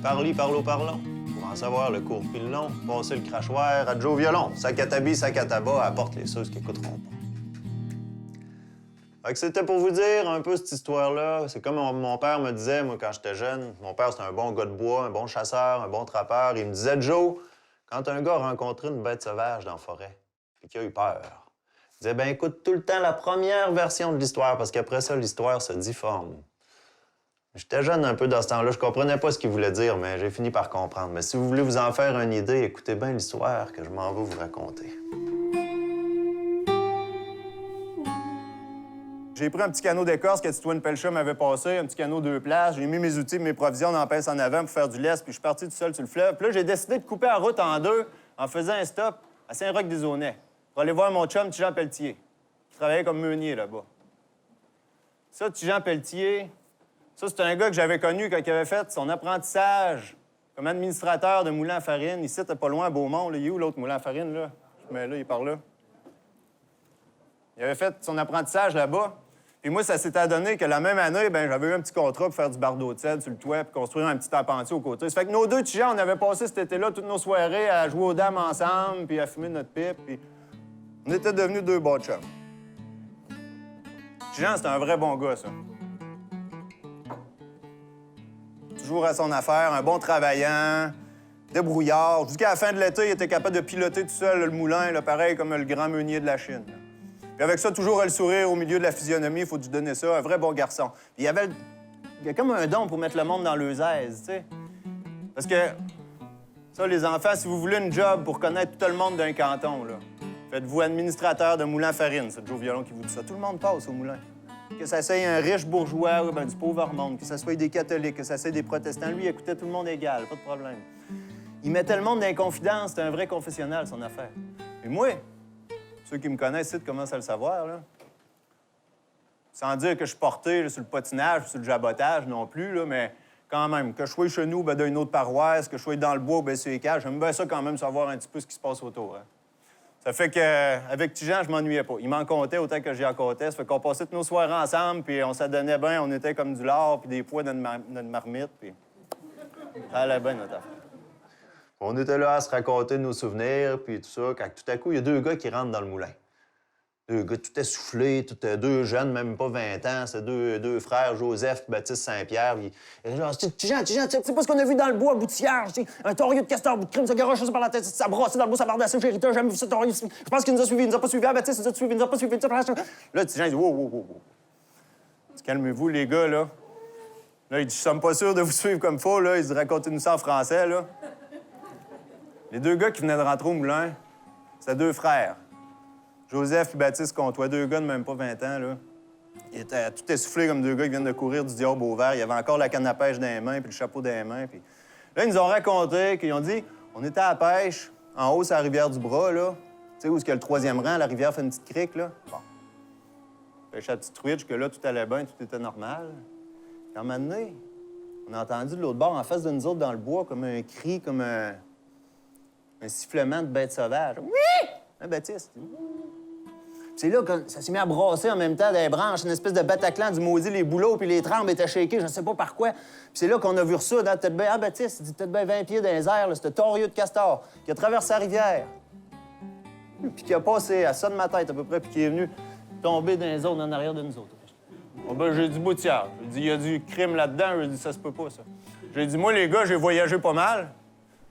Parli, parlo, parlons. Pour en savoir le court puis le long, passer le crachoir à Joe Violon. Sacatabi, sacataba, apporte les sauces qui écouteront pas. Fait que c'était pour vous dire un peu cette histoire-là. C'est comme mon père me disait, moi, quand j'étais jeune. Mon père, c'était un bon gars de bois, un bon chasseur, un bon trappeur. Il me disait, Joe, quand un gars a rencontré une bête sauvage dans la forêt, puis qu'il a eu peur, il disait, ben écoute tout le temps la première version de l'histoire, parce qu'après ça, l'histoire se difforme. J'étais jeune un peu dans ce temps-là, je comprenais pas ce qu'il voulait dire, mais j'ai fini par comprendre. Mais si vous voulez vous en faire une idée, écoutez bien l'histoire que je m'en vais vous raconter. J'ai pris un petit canot d'écorce que Titoine Pelcha m'avait passé, un petit canot 2 places. J'ai mis mes outils et mes provisions dans la pince en avant pour faire du lest, puis je suis parti tout seul sur le fleuve. Puis là, j'ai décidé de couper la route en deux en faisant un stop à Saint-Roch-des-Aunais pour aller voir mon chum Tijan Pelletier, qui travaillait comme meunier là-bas. Ça, Tijan Pelletier, ça, c'est un gars que j'avais connu quand il avait fait son apprentissage comme administrateur de moulin à farine. Ici, t'es pas loin à Beaumont. Là. Il est où l'autre moulin à farine, là? Je mets là, il est par là. Il avait fait son apprentissage là-bas. Puis moi, ça s'était donné que la même année, ben j'avais eu un petit contrat pour faire du bardeau de cèdre sur le toit puis construire un petit appentis aux côtés. Ça fait que nos deux Tijans, on avait passé cet été-là toutes nos soirées à jouer aux dames ensemble puis à fumer notre pipe. Puis on était devenus deux bons chums. Tijan, c'était un vrai bon gars, ça. Toujours à son affaire, un bon travaillant, débrouillard. Jusqu'à la fin de l'été, il était capable de piloter tout seul le moulin, là, pareil comme le grand meunier de la Chine. Là. Puis avec ça, toujours le sourire au milieu de la physionomie, il faut lui donner ça, un vrai bon garçon. Puis il y a comme un don pour mettre le monde dans leurs aises, tu sais. Parce que, ça, les enfants, si vous voulez une job pour connaître tout le monde d'un canton, là, faites-vous administrateur de moulin à farine, c'est Joe Violon qui vous dit ça. Tout le monde passe au moulin. Que ça soit un riche bourgeois ou ben, du pauvre monde, que ça soit des catholiques, que ça soit des protestants. Lui, il écoutait tout le monde égal, pas de problème. Il mettait le monde dans les confidences, c'était un vrai confessionnal, son affaire. Et moi, ceux qui me connaissent ici commencent à le savoir, là. Sans dire que je suis porté là, sur le patinage, sur le jabotage non plus, là, mais quand même, que je sois chez nous, ben, d'une autre paroisse, que je sois dans le bois, ben, sur les cages, j'aime bien ça quand même, savoir un petit peu ce qui se passe autour. Hein. Ça fait qu'avec Tijan, je m'ennuyais pas. Il m'en comptait autant que j'y en comptais. Ça fait qu'on passait toutes nos soirées ensemble, puis on s'adonnait bien, on était comme du lard, puis des pois dans notre marmite, puis ça allait bien, notre affaire. On était là à se raconter nos souvenirs, puis tout ça, quand tout à coup, il y a deux gars qui rentrent dans le moulin. Deux gars tout essoufflés, deux jeunes, même pas 20 ans. C'est deux frères, Joseph et Baptiste Saint-Pierre. Ils genre, Tijan, c'est pas ce qu'on a vu dans le bois, boutillard, un torieux de castor, bout de crime, ça garoche ça par la tête, ça brassé dans le bois, ça bardassé, j'ai jamais vu ça, torieux. Je pense qu'il nous a suivis, il nous a pas suivis, Baptiste, il nous a suivis, il nous a pas suivis. Là, Tijan, il dit, wow. Calmez-vous, les gars, là. Là, il dit, je suis pas sûr de vous suivre comme faut, là. Il dit, racontez-nous ça en français, là. Les deux gars qui venaient de rentrer au moulin, c'était deux frères. Joseph et Baptiste Comtois, deux gars de même pas 20 ans, là. Ils étaient tout essoufflés comme deux gars qui viennent de courir du diable au vert. Il y avait encore la canne à pêche dans les mains puis le chapeau dans les mains. Puis... Là, ils nous ont raconté qu'ils ont dit on était à la pêche, en haut, sur la rivière du Bras, là. Tu sais, où est-ce qu'il y a le troisième rang, la rivière fait une petite crique, là. Bon. Pêche à la petite truite, que là, tout allait bien, tout était normal. Puis, à un moment donné, on a entendu de l'autre bord, en face de nous autres, dans le bois, comme un cri, comme un sifflement de bête sauvage. Oui! Hein, Baptiste? C'est là que ça s'est mis à brasser en même temps des branches, une espèce de Bataclan du maudit, les bouleaux puis les trembles étaient shakés, je ne sais pas par quoi. Puis c'est là qu'on a vu ça dans peut-être bien... Ah, Baptiste, il dit peut-être bien 20 pieds dans les airs, c'était torieux de castor, qui a traversé la rivière. Puis qui a passé à ça de ma tête à peu près, puis qui est venu tomber dans les zones en arrière de nous autres. Bon, ben, j'ai dit boutière. J'ai dit, il y a du crime là-dedans. J'ai dit, ça se peut pas, ça. J'ai dit, moi, les gars, j'ai voyagé pas mal.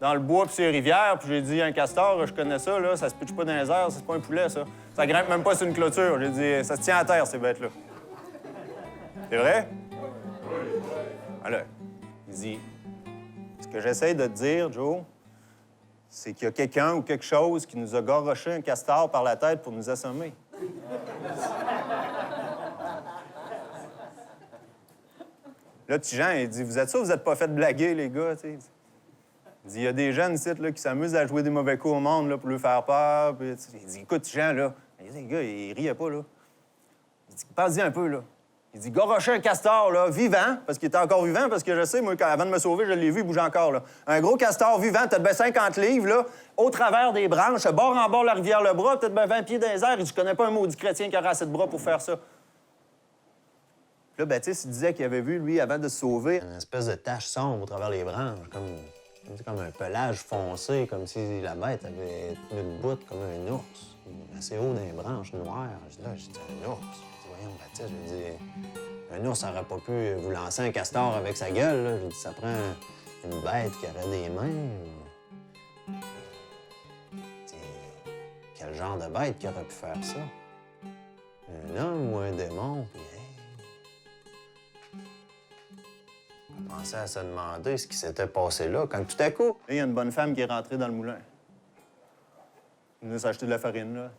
Dans le bois puis sur les rivières, puis j'ai dit, un castor, je connais ça, là, ça se pitche pas dans les airs, c'est pas un poulet, ça. Ça grimpe même pas sur une clôture. J'ai dit, ça se tient à terre, ces bêtes-là. C'est vrai? Alors, il dit, ce que j'essaie de te dire, Joe, c'est qu'il y a quelqu'un ou quelque chose qui nous a garoché un castor par la tête pour nous assommer. Là, Tijan, il dit, vous êtes sûr que vous n'êtes pas fait blaguer, les gars, tu sais? Il dit, il y a des jeunes ici là, qui s'amusent à jouer des mauvais coups au monde là, pour lui faire peur. Puis, il dit, écoute, Jean, là. Il dit, les gars, il riait pas, là. Il dit, passe-y un peu, là. Il dit, garocher un castor, là, vivant, parce qu'il était encore vivant, parce que je sais, moi, avant de me sauver, je l'ai vu, il bougeait encore, là. Un gros castor vivant, peut-être bien 50 livres, là, au travers des branches, bord en bord de la rivière Le Bras, peut-être bien 20 pieds dans les airs. Il dit, je connais pas un maudit chrétien qui aurait assez de bras pour faire ça. Puis là, Baptiste, il disait qu'il avait vu, lui, avant de se sauver, Une espèce de tache sombre au travers les branches, comme un pelage foncé, comme si la bête avait tenu debout comme un ours, assez haut dans les branches noires. Je dis, un ours? Je dis, voyons, Baptiste, je dis, un ours n'aurait pas pu vous lancer un castor avec sa gueule, là. Je dis, ça prend une bête qui aurait des mains. Quel genre de bête qui aurait pu faire ça? Un homme ou un démon? Puis, on commençait à se demander ce qui s'était passé là, quand tout à coup... là, il y a une bonne femme qui est rentrée dans le moulin. Elle venait s'acheter de la farine, là.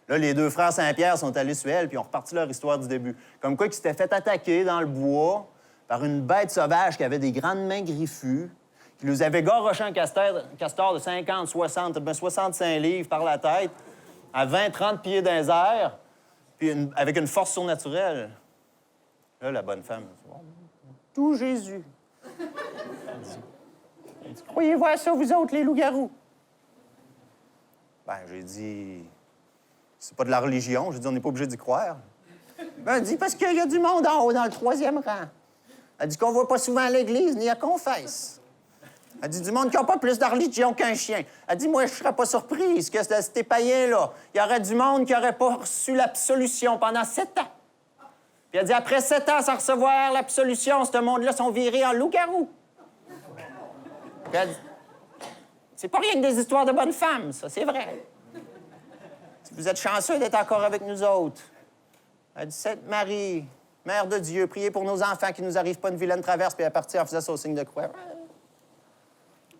Là, les deux frères Saint-Pierre sont allés sur elle, puis ont reparti leur histoire du début. Comme quoi, ils s'étaient fait attaquer dans le bois par une bête sauvage qui avait des grandes mains griffues, qui nous avait garoché un castor de 50, 60, ben 65 livres par la tête, à 20, 30 pieds dans les airs, puis avec une force surnaturelle. Là, la bonne femme, tout Jésus. Elle dit, croyez-vous à ça, vous autres, les loups-garous? Ben, j'ai dit, c'est pas de la religion. J'ai dit, on n'est pas obligé d'y croire. Ben, elle dit, parce qu'il y a du monde en haut, dans le 3e rang. Elle dit qu'on voit pas souvent à l'église, ni à confesse. Elle dit, du monde qui n'a pas plus de religion qu'un chien. Elle dit, moi, je serais pas surprise que ces païens-là, il y aurait du monde qui n'aurait pas reçu l'absolution pendant 7 ans. Puis elle dit, après 7 ans sans recevoir l'absolution, ce monde-là sont virés en loup-garou. Puis elle dit, c'est pas rien que des histoires de bonnes femmes, ça, c'est vrai. Si vous êtes chanceux d'être encore avec nous autres. Elle dit, Sainte Marie, Mère de Dieu, priez pour nos enfants qui nous arrivent pas une vilaine traverse, puis elle est partie en faisant ça au signe de croix.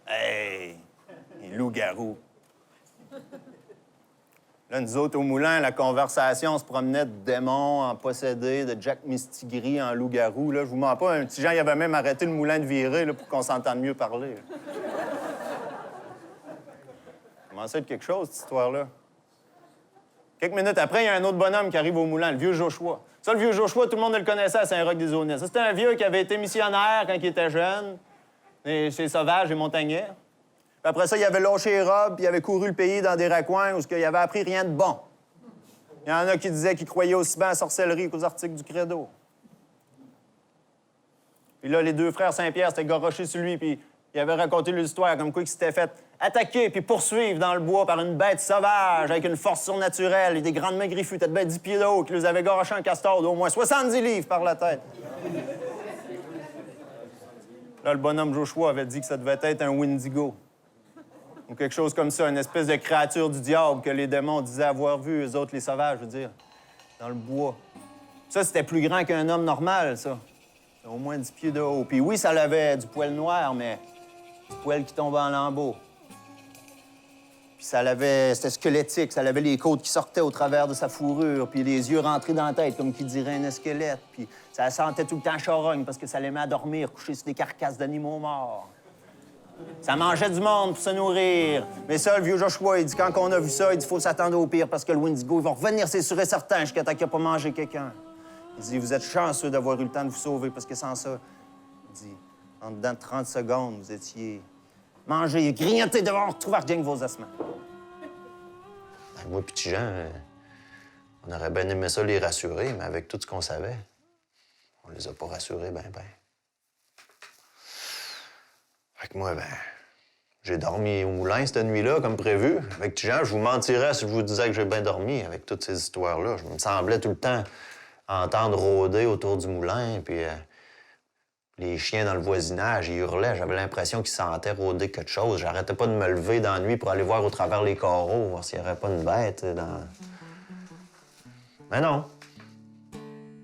Hey, les loups-garous. Là, nous autres, au moulin, la conversation se promenait de démons en possédé, de Jack Mistigris en loup-garou. Là, je vous mens pas, un petit Jean, il avait même arrêté le moulin de virer là, pour qu'on s'entende mieux parler. Comment ça être quelque chose, cette histoire-là? Quelques minutes après, il y a un autre bonhomme qui arrive au moulin, le vieux Joshua. Ça, le vieux Joshua, tout le monde le connaissait à Saint-Roch-des-Aulnaies. Ça, c'était un vieux qui avait été missionnaire quand il était jeune, chez Sauvages et Montagnais. Puis après ça, il avait lâché les robes, puis il avait couru le pays dans des raccoins où il avait appris rien de bon. Il y en a qui disaient qu'ils croyaient aussi bien à la sorcellerie qu'aux articles du credo. Puis là, les deux frères Saint-Pierre s'étaient garochés sur lui, puis il avait raconté l'histoire comme quoi il s'était fait attaquer puis poursuivre dans le bois par une bête sauvage avec une force surnaturelle et des grandes mains griffues, peut-être bien 10 pieds de haut, qui les avait garoché un castor d'au moins 70 livres par la tête. Là, le bonhomme Joshua avait dit que ça devait être un Wendigo. Ou quelque chose comme ça, une espèce de créature du diable que les démons disaient avoir vu, eux autres, les sauvages, je veux dire, dans le bois. Ça, c'était plus grand qu'un homme normal, ça. C'était au moins 10 pieds de haut. Puis oui, ça avait du poil noir, mais du poil qui tombait en lambeaux. Puis c'était squelettique, ça avait les côtes qui sortaient au travers de sa fourrure, puis les yeux rentrés dans la tête, comme qui dirait un squelette. Puis ça sentait tout le temps charogne parce que ça l'aimait à dormir, couché sur des carcasses d'animaux morts. Ça mangeait du monde pour se nourrir. Mais ça, le vieux Joshua, il dit, quand on a vu ça, il dit, faut s'attendre au pire parce que le Wendigo, ils vont revenir, c'est sûr et certain, jusqu'à temps qu'il n'a pas mangé quelqu'un. Il dit, vous êtes chanceux d'avoir eu le temps de vous sauver parce que sans ça, il dit, en dedans de 30 secondes, vous étiez mangé, grignoté devant retrouver rien que vos ossements. Moi, petit Jean, on aurait bien aimé ça les rassurer, mais avec tout ce qu'on savait, on les a pas rassurés ben. Fait que moi, j'ai dormi au moulin cette nuit-là, comme prévu. Avec petit Jean, je vous mentirais si je vous disais que j'ai bien dormi avec toutes ces histoires-là. Je me semblais tout le temps entendre rôder autour du moulin, puis les chiens dans le voisinage, ils hurlaient. J'avais l'impression qu'ils sentaient rôder quelque chose. J'arrêtais pas de me lever dans la nuit pour aller voir au travers les carreaux, voir s'il y aurait pas une bête dans... Mais non.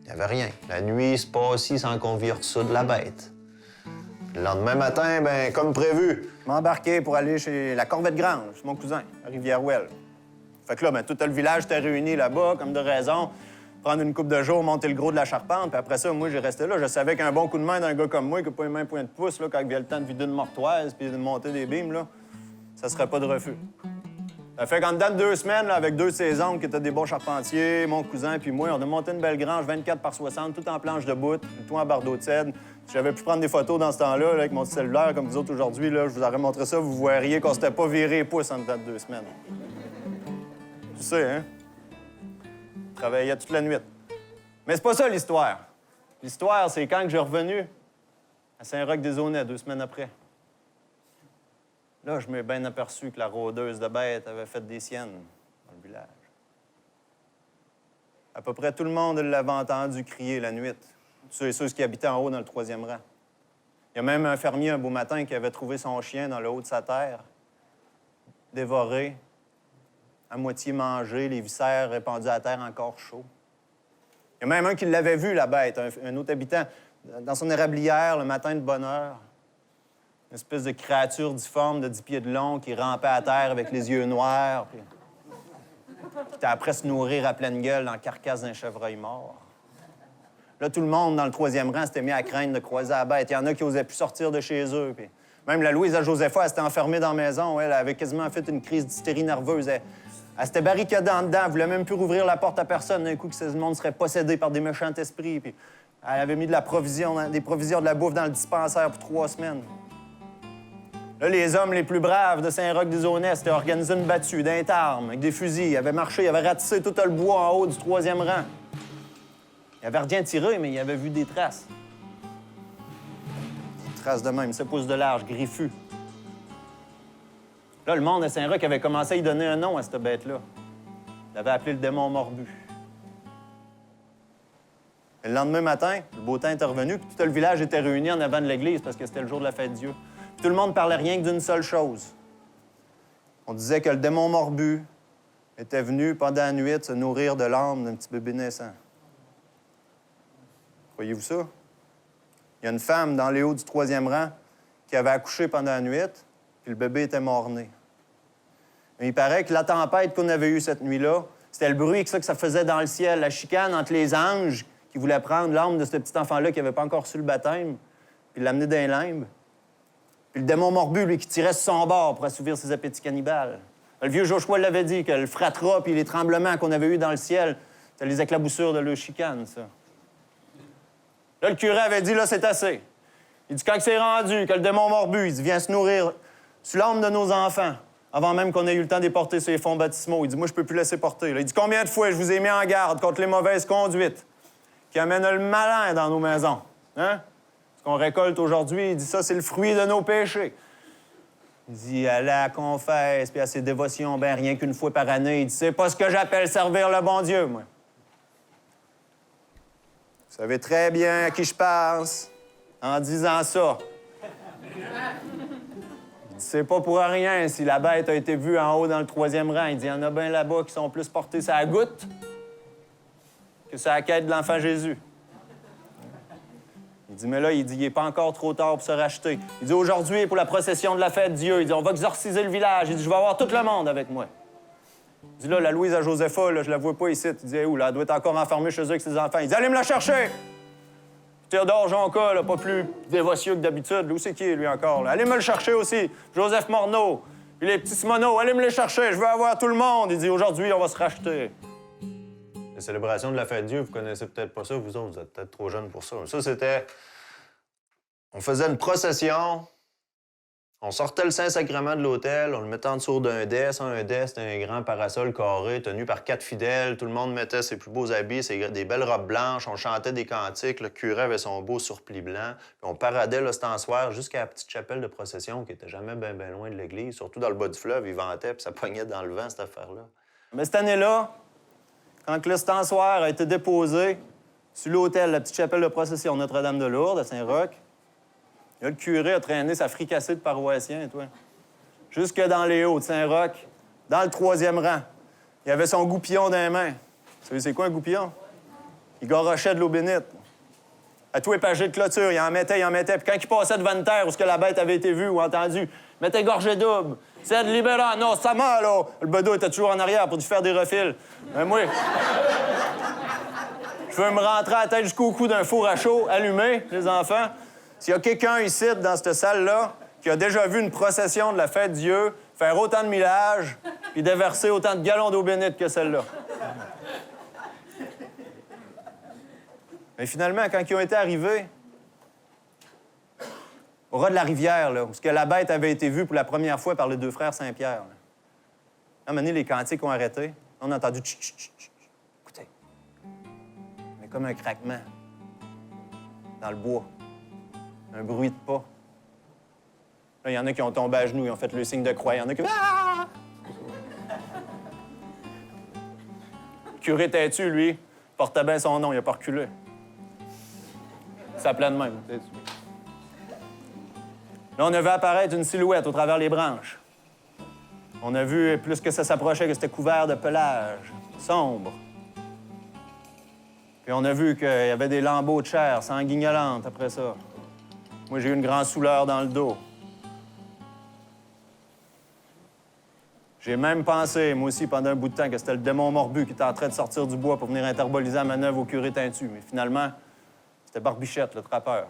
Il y avait rien. La nuit se passait sans qu'on vire ça de la bête. Le lendemain matin, comme prévu. Je m'embarquais pour aller chez la Corvette-Grange, mon cousin, à Rivière-Ouelle. Fait que là, tout le village était réuni là-bas, comme de raison. Prendre une coupe de jour, monter le gros de la charpente, puis après ça, moi, j'ai resté là. Je savais qu'un bon coup de main d'un gars comme moi, qui n'a pas les mains point de pouce, là, quand il vient le temps de vider une mortoise puis de monter des bimes, là, ça serait pas de refus. Ça fait qu'en dedans de 2 semaines, là, avec 2 de ses oncles qui étaient des bons charpentiers, mon cousin puis moi, on a monté une belle grange 24 par 60, tout en planche de bout, le tout en bardeau de cèdre. Si j'avais pu prendre des photos dans ce temps-là, là, avec mon cellulaire, comme vous autres aujourd'hui, là, je vous aurais montré ça, vous verriez qu'on s'était pas viré les pouces en dedans de 2 semaines. Tu sais, hein? Je travaillais toute la nuit. Mais c'est pas ça l'histoire. L'histoire, c'est quand que j'ai revenu à Saint-Roch-des-Aunais, 2 semaines après. Là, je m'ai bien aperçu que la rôdeuse de bêtes avait fait des siennes dans le village. À peu près tout le monde l'avait entendu crier la nuit. Ceux et ceux qui habitaient en haut dans le 3e rang. Il y a même un fermier un beau matin qui avait trouvé son chien dans le haut de sa terre, dévoré, à moitié mangé, les viscères répandus à terre encore chauds. Il y a même un qui l'avait vu, la bête, un autre habitant, dans son érablière, le matin de bonne heure. Une espèce de créature difforme de 10 pieds de long qui rampait à terre avec les yeux noirs, puis qui était après se nourrir à pleine gueule dans la carcasse d'un chevreuil mort. Là, tout le monde dans le 3e rang s'était mis à craindre de croiser la bête. Il y en a qui n'osaient plus sortir de chez eux. Puis même la Louise à Josepha, elle s'était enfermée dans la maison. Elle avait quasiment fait une crise d'hystérie nerveuse. Elle s'était barricadée en dedans. Elle voulait même plus rouvrir la porte à personne. D'un coup, que le monde serait possédé par des méchants esprits. Puis elle avait mis des provisions de la bouffe dans le dispensaire pour 3 semaines. Là, les hommes les plus braves de Saint-Roch-des-Aunais s'étaient organisé une battue d'un armes, avec des fusils. Ils avaient marché, ils avaient ratissé tout le bois en haut du 3e rang. Il avait rien tiré, mais il avait vu des traces. Des traces de même, 7 pouces de large, griffus. Là, le monde de Saint-Roch avait commencé à y donner un nom à cette bête-là. Il l'avait appelé le démon morbu. Et le lendemain matin, le beau temps était revenu, puis tout le village était réuni en avant de l'église parce que c'était le jour de la fête de Dieu. Puis tout le monde parlait rien que d'une seule chose. On disait que le démon morbu était venu pendant la nuit se nourrir de l'âme d'un petit bébé naissant. Voyez-vous ça? Il y a une femme dans les hauts du 3e rang qui avait accouché pendant la nuit, puis le bébé était mort-né. Mais il paraît que la tempête qu'on avait eue cette nuit-là, c'était le bruit que ça faisait dans le ciel, la chicane entre les anges qui voulaient prendre l'âme de ce petit enfant-là qui n'avait pas encore su le baptême, puis l'amener dans les limbes. Puis le démon morbu, lui, qui tirait sur son bord pour assouvir ses appétits cannibales. Le vieux Joshua l'avait dit, que le fratras puis les tremblements qu'on avait eus dans le ciel, c'était les éclaboussures de leur chicane, ça. Là, le curé avait dit, là, c'est assez. Il dit, quand c'est rendu, que le démon morbu, il dit, viens se nourrir sur l'âme de nos enfants, avant même qu'on ait eu le temps de les porter sur les fonds baptismaux. Il dit, moi, je peux plus laisser porter. Là, il dit, combien de fois je vous ai mis en garde contre les mauvaises conduites qui amènent le malin dans nos maisons? Hein? Ce qu'on récolte aujourd'hui, il dit, ça, c'est le fruit de nos péchés. Il dit, à la confesse, puis à ses dévotions, ben rien qu'une fois par année. Il dit, c'est pas ce que j'appelle servir le bon Dieu, moi. Vous savez très bien à qui je pense en disant ça. C'est pas pour rien si la bête a été vue en haut dans le 3e rang. Il dit, il y en a bien là-bas qui sont plus portés sur la goutte que sur la quête de l'enfant Jésus. Il dit, mais là, il n'est pas encore trop tard pour se racheter. Il dit, aujourd'hui, pour la procession de la fête de Dieu, il dit, on va exorciser le village. Il dit, je vais avoir tout le monde avec moi. Il dit, là, la Louise à Josepha, là, je la vois pas ici. Il dit, où, là, elle doit être encore enfermée chez eux avec ses enfants. Il dit, allez me la chercher! Théodore Jonca, là, pas plus dévotieux que d'habitude. Où c'est qui est, lui, encore? Là? Allez me le chercher aussi. Joseph Morneau. Puis les petits Simoneaux, allez me les chercher. Je veux avoir tout le monde. Il dit, aujourd'hui, on va se racheter. La célébration de la fête de Dieu, vous connaissez peut-être pas ça, vous autres, vous êtes peut-être trop jeunes pour ça. Ça, c'était... On faisait une procession, on sortait le Saint-Sacrement de l'autel, on le mettait en dessous d'un dais. Ça, un dais, c'était un grand parasol carré tenu par 4 fidèles. Tout le monde mettait ses plus beaux habits, des belles robes blanches. On chantait des cantiques. Le curé avait son beau surplis blanc. Puis on paradait l'ostensoir jusqu'à la petite chapelle de procession qui était jamais bien loin de l'église. Surtout dans le bas du fleuve, il ventait, puis ça pognait dans le vent, cette affaire-là. Mais cette année-là, quand l'ostensoir a été déposé sur l'autel, la petite chapelle de procession Notre-Dame-de-Lourdes à Saint-Roch, là, le curé a traîné sa fricassée de paroissiens, toi. Jusque dans les hauts de Saint-Roch, dans le 3e rang. Il avait son goupillon dans les mains. Vous savez, c'est quoi un goupillon? Il garochait de l'eau bénite. À tous les pagés de clôture, il en mettait. Puis quand il passait devant une terre où ce que la bête avait été vue ou entendue, il mettait gorgée double. C'est de libérant. Non, ça m'a, là. Le bedeau était toujours en arrière pour lui faire des refils. Mais moi, je veux me rentrer à la tête jusqu'au cou d'un four à chaud allumé, les enfants. S'il y a quelqu'un ici, dans cette salle-là, qui a déjà vu une procession de la fête de Dieu faire autant de millages puis déverser autant de gallons d'eau bénite que celle-là. Mais finalement, quand ils ont été arrivés au ras de la rivière, là, où la bête avait été vue pour la première fois par les 2 frères Saint-Pierre, là, à un moment donné, les cantiques ont arrêté. On a entendu « tch, tch, tch, tch ». Écoutez, mais comme un craquement. dans le bois. Un bruit de pas. Là, il y en a qui ont tombé à genoux, ils ont fait le signe de croix. Il y en a qui... Ah! Le curé têtu, lui, portait bien son nom, il a pas reculé. Ça s'appelait de même. Têtu. Là, on a vu apparaître une silhouette au travers les branches. On a vu, plus que ça s'approchait, que c'était couvert de pelage, sombre. Puis on a vu qu'il y avait des lambeaux de chair sanguignolantes après ça. Moi, j'ai eu une grande souleur dans le dos. J'ai même pensé, moi aussi, pendant un bout de temps, que c'était le démon morbu qui était en train de sortir du bois pour venir interboliser la manœuvre au curé teintu. Mais finalement, c'était Barbichette, le trappeur.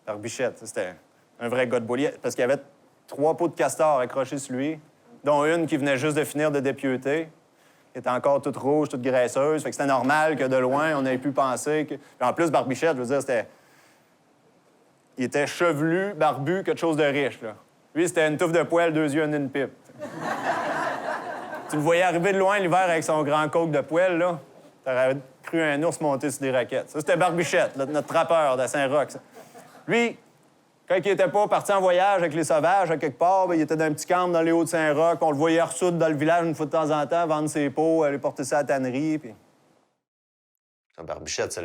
Barbichette, c'était un vrai gars de bois. Parce qu'il y avait 3 peaux de castor accrochées sur lui, dont une qui venait juste de finir de dépieuter, qui était encore toute rouge, toute graisseuse. Fait que c'était normal que de loin, on ait pu penser que... Puis en plus, Barbichette, je veux dire, c'était... Il était chevelu, barbu, quelque chose de riche, là. Lui, c'était une touffe de poêle, 2 yeux, une pipe. Tu le voyais arriver de loin l'hiver avec son grand coke de poêle, là. T'aurais cru un ours monter sur des raquettes. Ça, c'était Barbichette, notre trappeur de Saint-Roch. Ça. Lui, quand il était pas parti en voyage avec les sauvages, à quelque part, bien, il était dans un petit camp dans les Hauts-de-Saint-Roch. On le voyait ressoudre dans le village une fois de temps en temps, vendre ses peaux, aller porter ça à la tannerie, puis... Ça, Barbichette,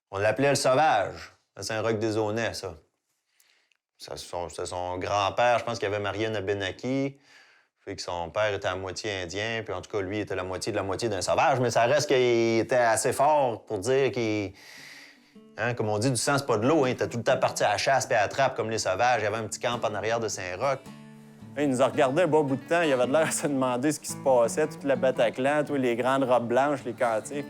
on l'appelait le sauvage, à Saint-Roch-des-Aunais, ça. C'est son grand-père, je pense qu'il avait marié une Abénaki. Fait que son père était à moitié indien, puis en tout cas, lui, il était la moitié d'un sauvage. Mais ça reste qu'il était assez fort pour dire qu'il... Hein, comme on dit, du sang, c'est pas de l'eau. Hein. Il était tout le temps parti à la chasse puis à la trappe comme les sauvages. Il y avait un petit camp en arrière de Saint-Roch. Il nous a regardé un bon bout de temps. Il avait l'air de se demander ce qui se passait, toute la Bataclan, tous les grandes robes blanches, les cantiques.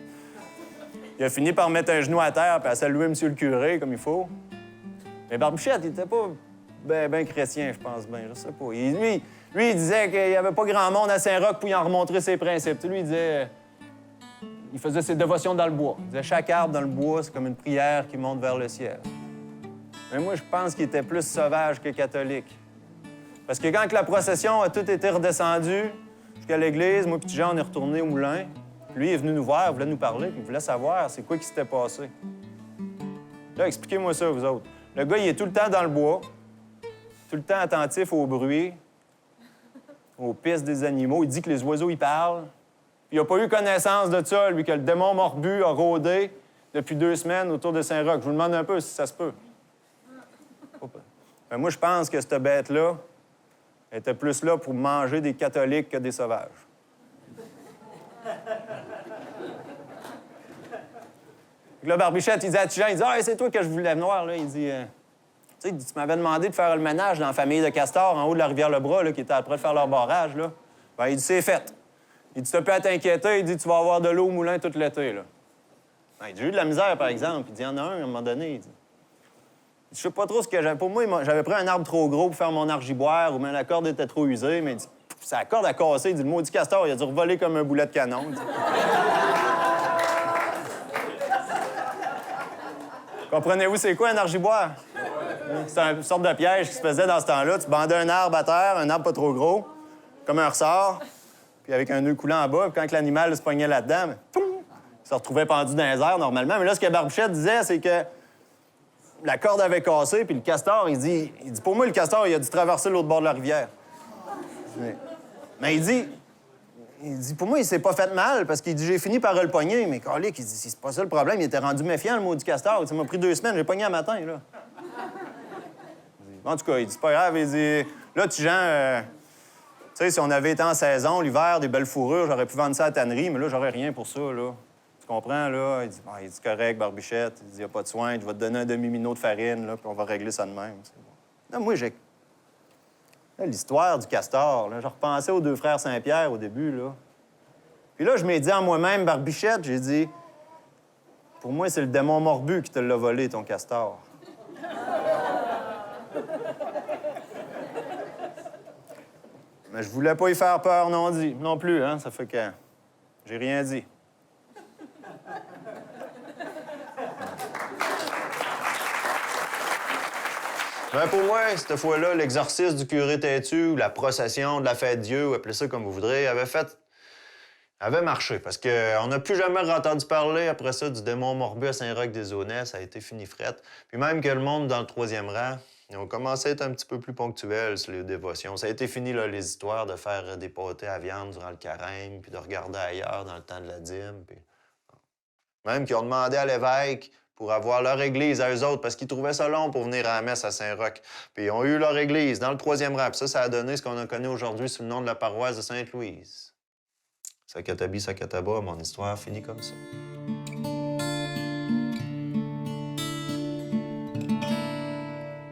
Il a fini par mettre un genou à terre puis à saluer M. le curé comme il faut. Mais Barbichette, il était pas ben chrétien, je pense bien. Je sais pas. Lui, il disait qu'il n'y avait pas grand monde à Saint-Roch pour y en remontrer ses principes. Lui, il disait... Il faisait ses dévotions dans le bois. Il disait chaque arbre dans le bois, c'est comme une prière qui monte vers le ciel. Mais moi, je pense qu'il était plus sauvage que catholique. Parce que quand la procession a tout été redescendue jusqu'à l'église, moi et Jean, on est retourné au moulin. Lui, il est venu nous voir, il voulait nous parler, puis il voulait savoir c'est quoi qui s'était passé. Là, expliquez-moi ça, vous autres. Le gars, il est tout le temps dans le bois, tout le temps attentif au bruit, aux pistes des animaux. Il dit que les oiseaux, ils parlent. Puis il n'a pas eu connaissance de ça, lui, que le démon morbu a rôdé depuis 2 semaines autour de Saint-Roch. Je vous demande un peu si ça se peut. Ben, moi, je pense que cette bête-là était plus là pour manger des catholiques que des sauvages. Là, Barbichette, il dit à Tijan, il dit « Ah, c'est toi que je voulais venir, là. » Il dit « Tu sais, tu m'avais demandé de faire le ménage dans la famille de Castor, en haut de la rivière Le Bras, là, qui était après de faire leur barrage, là. Ben, il dit « C'est fait. » Il dit « T'as plus à t'inquiéter. » Il dit « Tu vas avoir de l'eau au moulin tout l'été, là. » Ben, j'ai eu de la misère, par exemple. Il dit « Il y en a un, à un moment donné. » Il dit « Je sais pas trop ce que j'avais. Pour moi, j'avais pris un arbre trop gros pour faire mon argiboire, ou même la corde était trop usée, mais il dit « C'est la corde à casser. » Il dit « Le maudit Castor, il a dû revoler comme un boulet de canon. » Comprenez-vous, c'est quoi un argiboire? C'est une sorte de piège qui se faisait dans ce temps-là. Tu bandais un arbre à terre, un arbre pas trop gros, comme un ressort, puis avec un nœud coulant en bas. Puis quand l'animal se pognait là-dedans, ben, poum, il se retrouvait pendu dans les airs normalement. Mais là, ce que Barbichette disait, c'est que la corde avait cassé, puis le castor, il dit pour moi, le castor, il a dû traverser l'autre bord de la rivière. Mais il dit, pour moi, il s'est pas fait mal, parce qu'il dit, j'ai fini par le pogner, mais calique, il dit, c'est pas ça le problème, il était rendu méfiant, le maudit castor. Ça m'a pris 2 semaines, j'ai pogné un matin, là. En tout cas, il dit, c'est pas grave, il dit, là, Tijan, tu sais, si on avait été en saison, l'hiver, des belles fourrures, j'aurais pu vendre ça à la tannerie, mais là, j'aurais rien pour ça, là. Tu comprends, là? Il dit correct, Barbichette, il dit, y a pas de soin, je vais te donner un demi-minot de farine, là, puis on va régler ça de même. Là, moi, j'ai... Là, l'histoire du castor, là, je repensais aux 2 frères Saint-Pierre au début, là. Puis là, je m'ai dit en moi-même, Barbichette, j'ai dit, pour moi, c'est le démon morbu qui te l'a volé, ton castor. Mais je voulais pas y faire peur non plus, hein, ça fait que j'ai rien dit. Ben pour moi, cette fois-là, l'exorcisme du curé têtu, ou la procession de la fête Dieu, ou appelez ça comme vous voudrez, avait avait marché, parce qu'on n'a plus jamais entendu parler après ça du démon morbu à Saint-Roch-des-Aunais. Ça a été fini frette. Puis même que le monde dans le 3e rang, ils ont commencé à être un petit peu plus ponctuels sur les dévotions. Ça a été fini, là, les histoires de faire des pâtés à viande durant le carême, puis de regarder ailleurs dans le temps de la dîme. Puis... Même qu'ils ont demandé à l'évêque pour avoir leur église à eux autres, parce qu'ils trouvaient ça long pour venir à la messe à Saint-Roch. Puis ils ont eu leur église dans le 3e rang. Puis ça a donné ce qu'on a connu aujourd'hui sous le nom de la paroisse de Sainte-Louise. Sakatabi, Sakataba, mon histoire finit comme ça.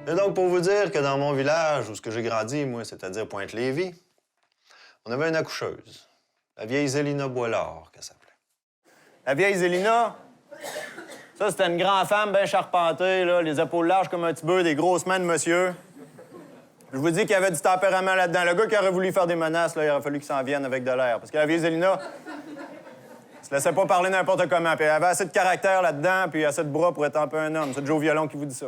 Et donc, pour vous dire que dans mon village, où ce que j'ai grandi, moi, c'est-à-dire Pointe-Lévis, on avait une accoucheuse, la vieille Zélina Boilard, qu'elle s'appelait. La vieille Zélina, ça, c'était une grande femme bien charpentée, là, les épaules larges comme un petit bœuf, des grosses mains de monsieur. Je vous dis qu'il y avait du tempérament là-dedans. Le gars qui aurait voulu faire des menaces, là, il aurait fallu qu'il s'en vienne avec de l'air. Parce que la vieille Zélina, elle se laissait pas parler n'importe comment. Puis elle avait assez de caractère là-dedans, puis assez de bras pour être un peu un homme. C'est Joe Violon qui vous dit ça.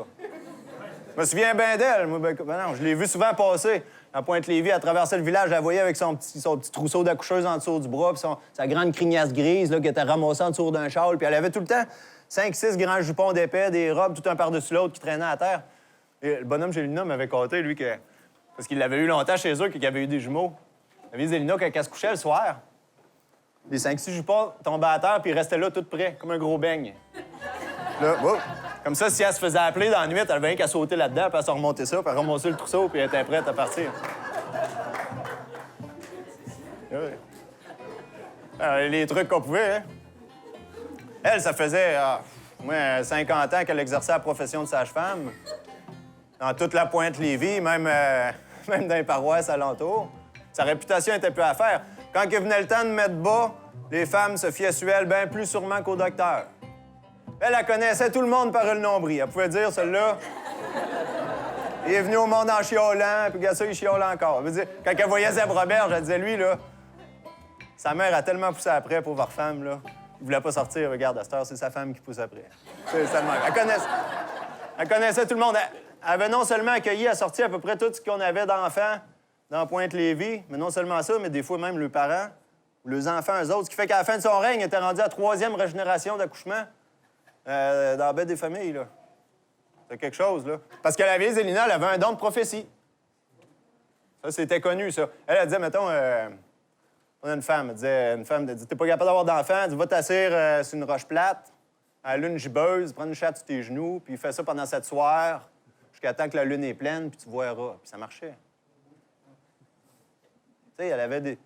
Je me souviens bien d'elle. Moi, ben non, je l'ai vu souvent passer. À Pointe-Lévis, elle traversait le village, je la voyais avec son petit trousseau d'accoucheuse en dessous du bras, puis sa grande criniasse grise là, qui était ramassée en dessous d'un châle. Puis elle avait tout le temps 5-6 grands jupons d'épais, des robes, tout un par-dessus l'autre qui traînaient à terre. Et le bonhomme Gélina m'avait conté, lui, que... parce qu'il l'avait eu longtemps chez eux, qu'il avait eu des jumeaux. La vieille Zélina, quand elle se couchait le soir, les 5-6 jupons tombaient à terre, puis ils restaient là tout près, comme un gros beigne. Là, wow. Comme ça, si elle se faisait appeler dans la nuit, elle avait rien qu'à sauter là-dedans, puis elle se remonter ça, puis elle remontait le trousseau, puis elle était prête à partir. Ouais. Alors, les trucs qu'on pouvait, hein. Elle, ça faisait, au moins 50 ans qu'elle exerçait la profession de sage-femme. Dans toute la Pointe-Lévis, même dans les paroisses alentours. Sa réputation était plus à faire. Quand il venait le temps de mettre bas, les femmes se fiaient sur elle bien plus sûrement qu'au docteur. Elle connaissait tout le monde par le nombril. Elle pouvait dire, celle-là, il est venu au monde en chiolant, puis regarde ça, il chiole encore. Elle veut dire, quand elle voyait Zèbre Roberge, elle disait, lui, là, sa mère a tellement poussé après, pauvre femme, là. Il voulait pas sortir, regarde, à cette heure, c'est sa femme qui pousse après. C'est sa mère. Elle connaissait tout le monde. Elle avait non seulement accueilli, à sortir à peu près tout ce qu'on avait d'enfants dans Pointe-Lévis, mais non seulement ça, mais des fois même leurs parents ou leurs enfants, eux autres. Ce qui fait qu'à la fin de son règne, elle était rendue à 3e régénération d'accouchement dans la baie des familles, là. C'est quelque chose, là. Parce que la vieille Zélina, elle avait un don de prophétie. Ça, c'était connu, ça. Elle disait, mettons, on a une femme, elle dit, t'es pas capable d'avoir d'enfant, elle dit, va t'asseoir sur une roche plate, à la lune gibbeuse, prends une chatte sur tes genoux, puis fais ça pendant 7 soirs, jusqu'à temps que la lune est pleine, puis tu verras. Puis ça marchait. Tu sais, elle avait des...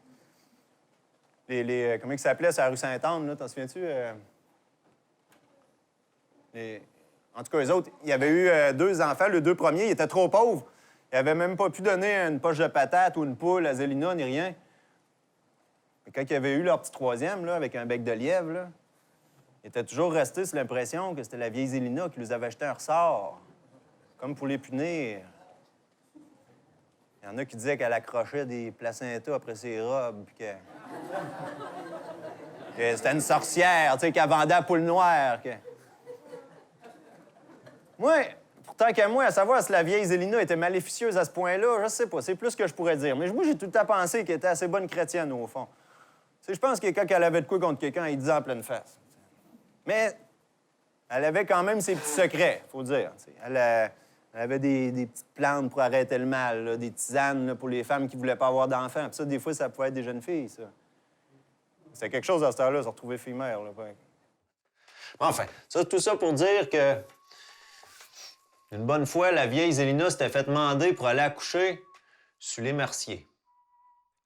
comment ça s'appelait, c'est la rue Sainte-Anne, là, t'en souviens-tu? En tout cas, eux autres, il y avait eu 2 enfants, les 2 premiers, ils étaient trop pauvres. Ils n'avaient même pas pu donner une poche de patates ou une poule à Zélina, ni rien. Mais quand ils avaient eu leur petit 3e, là, avec un bec de lièvre, là, ils étaient toujours restés sur l'impression que c'était la vieille Zélina qui leur avait jeté un ressort, comme pour les punir. Il y en a qui disaient qu'elle accrochait des placentas après ses robes, puis que c'était une sorcière, tu sais, qu'elle vendait à poule noire. Moi, pourtant qu'à moi, à savoir si la vieille Zélina était maléficieuse à ce point-là, je sais pas, c'est plus ce que je pourrais dire. Mais moi, j'ai tout le temps pensé qu'elle était assez bonne chrétienne, au fond. Tu sais, je pense que quand elle avait de quoi contre quelqu'un, elle disait en pleine face. Mais elle avait quand même ses petits secrets, faut dire. Elle avait des petites plantes pour arrêter le mal, là, des tisanes là, pour les femmes qui voulaient pas avoir d'enfants. Puis ça, des fois, ça pouvait être des jeunes filles, ça. C'était quelque chose à cette heure-là, se retrouver fille-mère. Là, Enfin, tout ça pour dire que une bonne fois, la vieille Zélina s'était fait demander pour aller accoucher sur les Merciers.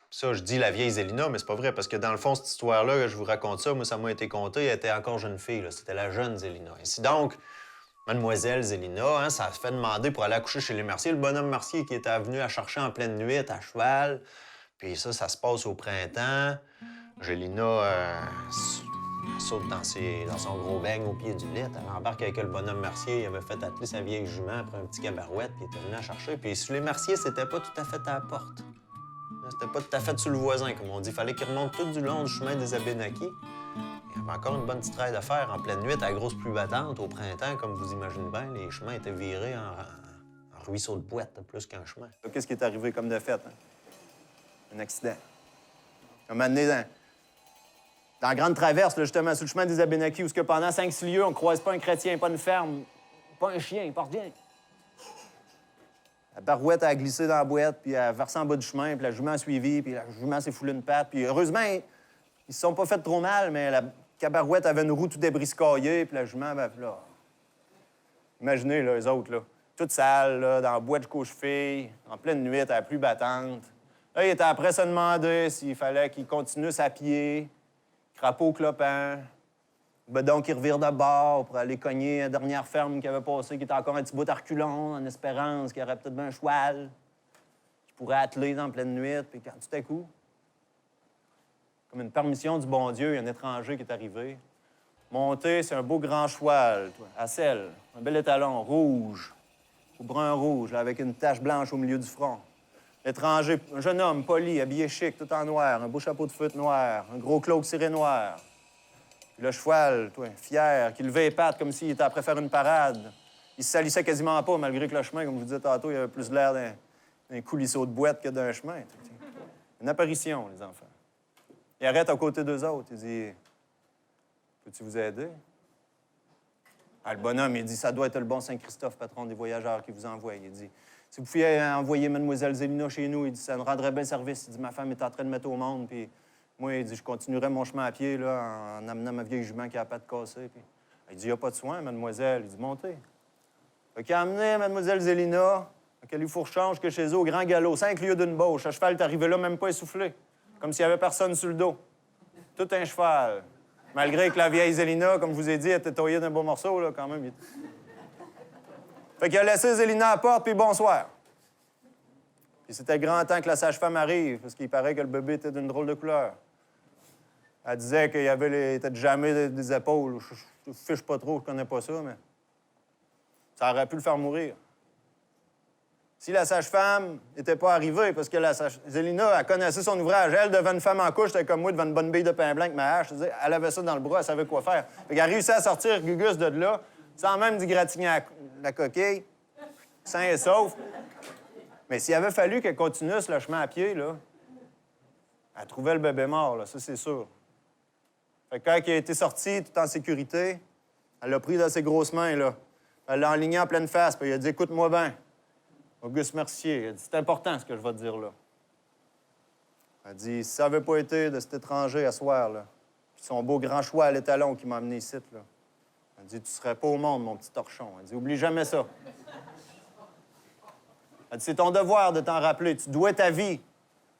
Ça, je dis la vieille Zélina, mais c'est pas vrai, parce que dans le fond, cette histoire-là, je vous raconte ça, moi, ça m'a été conté, elle était encore jeune fille, là. C'était la jeune Zélina. Ainsi donc, mademoiselle Zélina, hein, ça a fait demander pour aller accoucher chez les Merciers, le bonhomme Mercier qui était venu à chercher en pleine nuit, à cheval. Puis ça se passe au printemps. Zélina saute dans son gros beigne au pied du lit. Elle embarque avec le bonhomme Mercier. Il avait fait atteler sa vieille jument après un petit cabarouette, puis il était venu la chercher. Puis sur les Merciers, c'était pas tout à fait à la porte. C'était pas tout à fait sur le voisin, comme on dit. Il fallait qu'il remonte tout du long du chemin des Abénaquis. Il y avait encore une bonne petite raide à faire en pleine nuit, à la grosse pluie battante. Au printemps, comme vous imaginez bien, les chemins étaient virés en ruisseau de boîte, plus qu'un chemin. Qu'est-ce qui est arrivé comme de fait? Hein? Un accident. Un moment donné, Dans la Grande Traverse, là, justement, sur le chemin des Abénaquis, où que pendant 5-6 lieues, on ne croise pas un chrétien, pas une ferme, pas un chien, pas rien. La barouette a glissé dans la boîte, puis elle a versé en bas du chemin, puis la jument a suivi, puis la jument s'est foulée une patte. Puis heureusement, ils se sont pas fait trop mal, mais la cabarouette avait une roue tout débriscaillée, puis la jument, ben là... Imaginez, là, eux autres, là, toute sale, là, dans la boîte jusqu'aux chevilles, en pleine nuit, à la pluie battante. Là, il était après à se demander s'il fallait qu'il continue à pied, crapaud clopin, bedon qui revire de bord pour aller cogner la dernière ferme qui avait passé, qui était encore un petit bout à reculons, en espérance qu'il y aurait peut-être bien un cheval qui pourrait atteler dans pleine nuit. Puis quand tout à coup, comme une permission du bon Dieu, il y a un étranger qui est arrivé. Monté, c'est un beau grand cheval, toi, à selle, un bel étalon, rouge, au brun-rouge, là, avec une tache blanche au milieu du front. L'étranger, un jeune homme poli, habillé chic, tout en noir, un beau chapeau de feutre noir, un gros cloak ciré noir. Puis le cheval, toi, fier, qui levait les pattes comme s'il était après faire une parade. Il se salissait quasiment pas, malgré que le chemin, comme je vous disais tantôt, il avait plus l'air d'un coulisseau de boîte que d'un chemin. Une apparition, les enfants. Il arrête à côté d'eux autres. Il dit... Peux-tu vous aider? Ah, le bonhomme, il dit, ça doit être le bon Saint-Christophe, patron des voyageurs, qui vous envoie. Il dit, si vous pouviez envoyer Mlle Zélina chez nous, il dit, ça nous rendrait bien service. Il dit, ma femme est en train de mettre au monde, puis moi, il dit, je continuerai mon chemin à pied, là, en amenant ma vieille jument qui a la patte cassée. Puis... Il dit, il n'y a pas de soin, mademoiselle. Il dit, montez. Fait qu'il a amené Mlle Zélina, à Califourchange, que chez eux, au grand galop, 5 lieues d'une bauche. Le cheval est arrivé là, même pas essoufflé, comme s'il n'y avait personne sur le dos. Tout un cheval. Malgré que la vieille Zélina, comme je vous ai dit, était taillée d'un beau morceau, là, quand même. Fait qu'il a laissé Zélina à la porte, puis bonsoir. Puis c'était grand temps que la sage-femme arrive, parce qu'il paraît que le bébé était d'une drôle de couleur. Elle disait qu'il y avait était jamais des épaules. Je fiche pas trop, je connais pas ça, mais ça aurait pu le faire mourir. Si la sage-femme n'était pas arrivée, parce que Zélina, elle connaissait son ouvrage. Elle, devant une femme en couche, c'était comme moi, devant une bonne bille de pain blanc avec ma hache. Elle avait ça dans le bras, elle savait quoi faire. Fait qu'elle a réussi à sortir Gugus de là, sans même d'y gratigner la coquille, sain et sauf. Mais s'il avait fallu qu'elle continue le chemin à pied, là, elle trouvait le bébé mort, là, ça, c'est sûr. Fait que quand il a été sorti, tout en sécurité, elle l'a pris dans ses grosses mains, là. Elle l'a enligné en pleine face, puis il a dit, écoute-moi bien. Auguste Mercier, il a dit, c'est important ce que je vais te dire là. Elle a dit, si ça n'avait pas été de cet étranger à soir, là, puis son beau grand choix à l'étalon qui m'a amené ici, là, elle a dit, tu serais pas au monde, mon petit torchon. Elle a dit, oublie jamais ça. Elle a dit, c'est ton devoir de t'en rappeler. Tu dois ta vie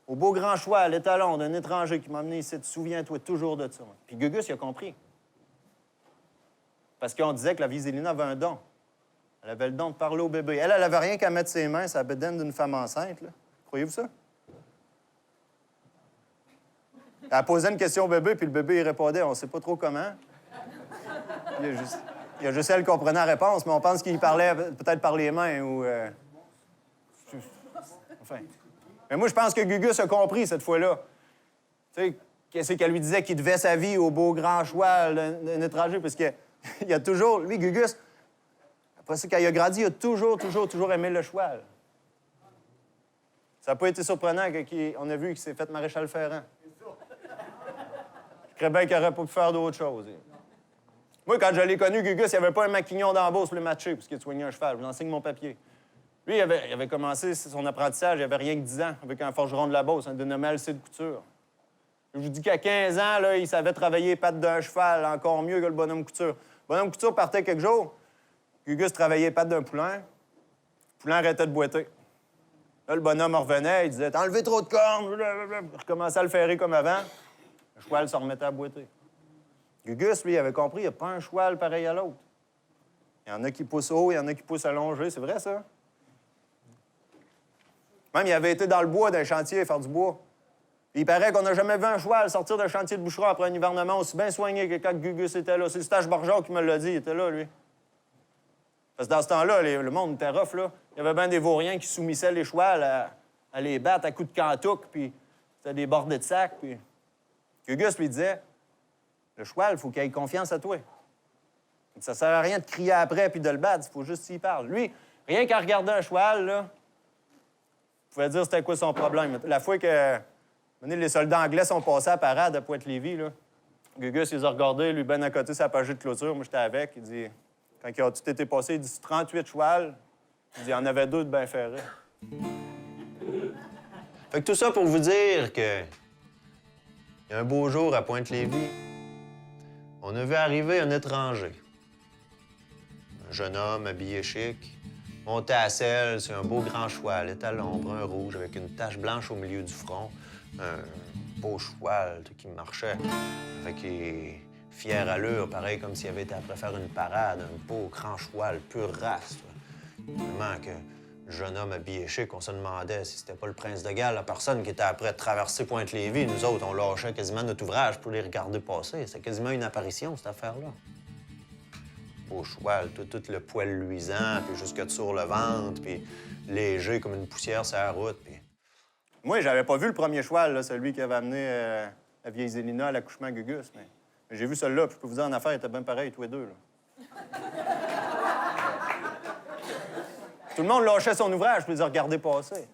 au beau grand choix à l'étalon d'un étranger qui m'a amené ici. Souviens-toi toujours de ça. Puis Gugus, il a compris. Parce qu'on disait que la vieille Zélina avait un don. Elle avait le don de parler au bébé. Elle avait rien qu'à mettre ses mains sur la bédaine d'une femme enceinte, là. Croyez-vous ça? Elle posait une question au bébé, puis le bébé, il répondait, on sait pas trop comment. Il y a juste elle qui comprenait la réponse, mais on pense qu'il parlait peut-être par les mains ou... Enfin. Mais moi, je pense que Gugus a compris cette fois-là. Tu sais, qu'est-ce qu'elle lui disait qu'il devait sa vie au beau grand choix d'un étranger, parce qu'il y a toujours... Lui, Gugus... Après ça, quand il a grandi, il a toujours aimé le cheval. Ça n'a pas été surprenant qu'on a vu qu'il s'est fait maréchal Ferrand. Je crois bien qu'il n'aurait pas pu faire d'autre chose. Moi, quand je l'ai connu, Gugus, il n'y avait pas un maquignon dans la bourse pour le matcher, parce qu'il a soigné un cheval. Je vous enseigne mon papier. Lui, il avait commencé son apprentissage, il avait rien que 10 ans, avec un forgeron de la Beauce, un dénommé Alcide Couture. Je vous dis qu'à 15 ans, là, il savait travailler les pattes d'un cheval, encore mieux que le bonhomme Couture. Le bonhomme Couture partait quelques jours. Gugus travaillait les pattes d'un poulain. Le poulain arrêtait de boiter. Là, le bonhomme revenait, il disait « T'as enlevé trop de cornes! » Il recommençait à le ferrer comme avant. Le cheval se remettait à boiter. Gugus, lui, il avait compris, il n'y a pas un cheval pareil à l'autre. Il y en a qui poussent haut, il y en a qui poussent allongé. C'est vrai, ça? Même, il avait été dans le bois d'un chantier faire du bois. Puis il paraît qu'on n'a jamais vu un cheval sortir d'un chantier de boucheron après un hivernement aussi bien soigné que quand Gugus était là. C'est le stage Barjot qui me l'a dit, il était là, lui. Parce que dans ce temps-là, le monde était rough, là. Il y avait bien des vauriens qui soumissaient les chevals à les battre à coups de cantouc, puis c'était des bordées de sac, puis... Gugus lui disait, le cheval, il faut qu'il ait confiance à toi. Ça sert à rien de crier après puis de le battre, il faut juste qu'il parle. Lui, rien qu'à regarder un cheval, là, il pouvait dire c'était quoi son problème. La fois que les soldats anglais sont passés à parade à Pointe-Lévis, là, Gugus, il les a regardés, lui, ben à côté, sa pagée de clôture. Moi, j'étais avec. Il dit, quand ils ont tout été passés, il dit 38 chevals. Il dit, il y en avait 2 de bien ferrés. Fait que tout ça pour vous dire que... Il y a un beau jour à Pointe-Lévis, on a vu arriver un étranger. Un jeune homme habillé chic, monté à selle sur un beau grand cheval, étalon brun rouge avec une tache blanche au milieu du front. Un beau cheval qui marchait avec les fières allures, pareil comme s'il avait été après faire une parade. Un beau grand cheval, pure race. Tellement que le jeune homme habillé chic, on se demandait si c'était pas le prince de Galles, la personne qui était après de traverser Pointe-Lévis. Nous autres, on lâchait quasiment notre ouvrage pour les regarder passer. C'était quasiment une apparition, cette affaire-là. Beau cheval, tout le poil luisant, puis jusque sur le ventre, puis léger comme une poussière sur la route. Puis... Moi, j'avais pas vu le premier cheval, là, celui qui avait amené la vieille Zélina à l'accouchement à Gugus, mais j'ai vu celui-là, puis je peux vous dire, en affaire, il était bien pareil, tous les deux, là. Tout le monde lâchait son ouvrage pour les regarder passer.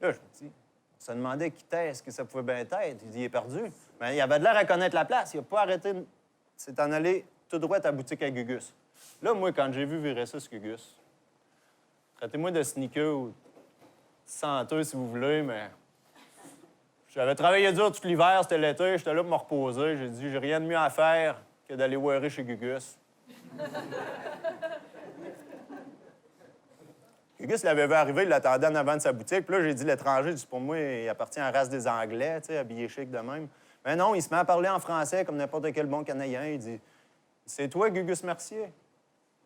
Là, je me dis, on se demandait qui était, ce que ça pouvait bien être. Il dit, il est perdu. Mais il avait de l'air à connaître la place. Il n'a pas arrêté. C'est en allé tout droit à la boutique à Gugus. Là, moi, quand j'ai vu virer ça sur Gugus, traitez-moi de sneaker ou de senteux, si vous voulez, mais j'avais travaillé dur tout l'hiver, c'était l'été, j'étais là pour me reposer. J'ai dit, j'ai rien de mieux à faire que d'aller wearer chez Gugus. Gugus l'avait vu arriver, il l'attendait en avant de sa boutique. Puis là, j'ai dit, l'étranger, pour moi, il appartient à la race des Anglais, tu sais, habillé chic de même. Mais non, il se met à parler en français comme n'importe quel bon Canadien. Il dit, c'est toi, Gugus Mercier?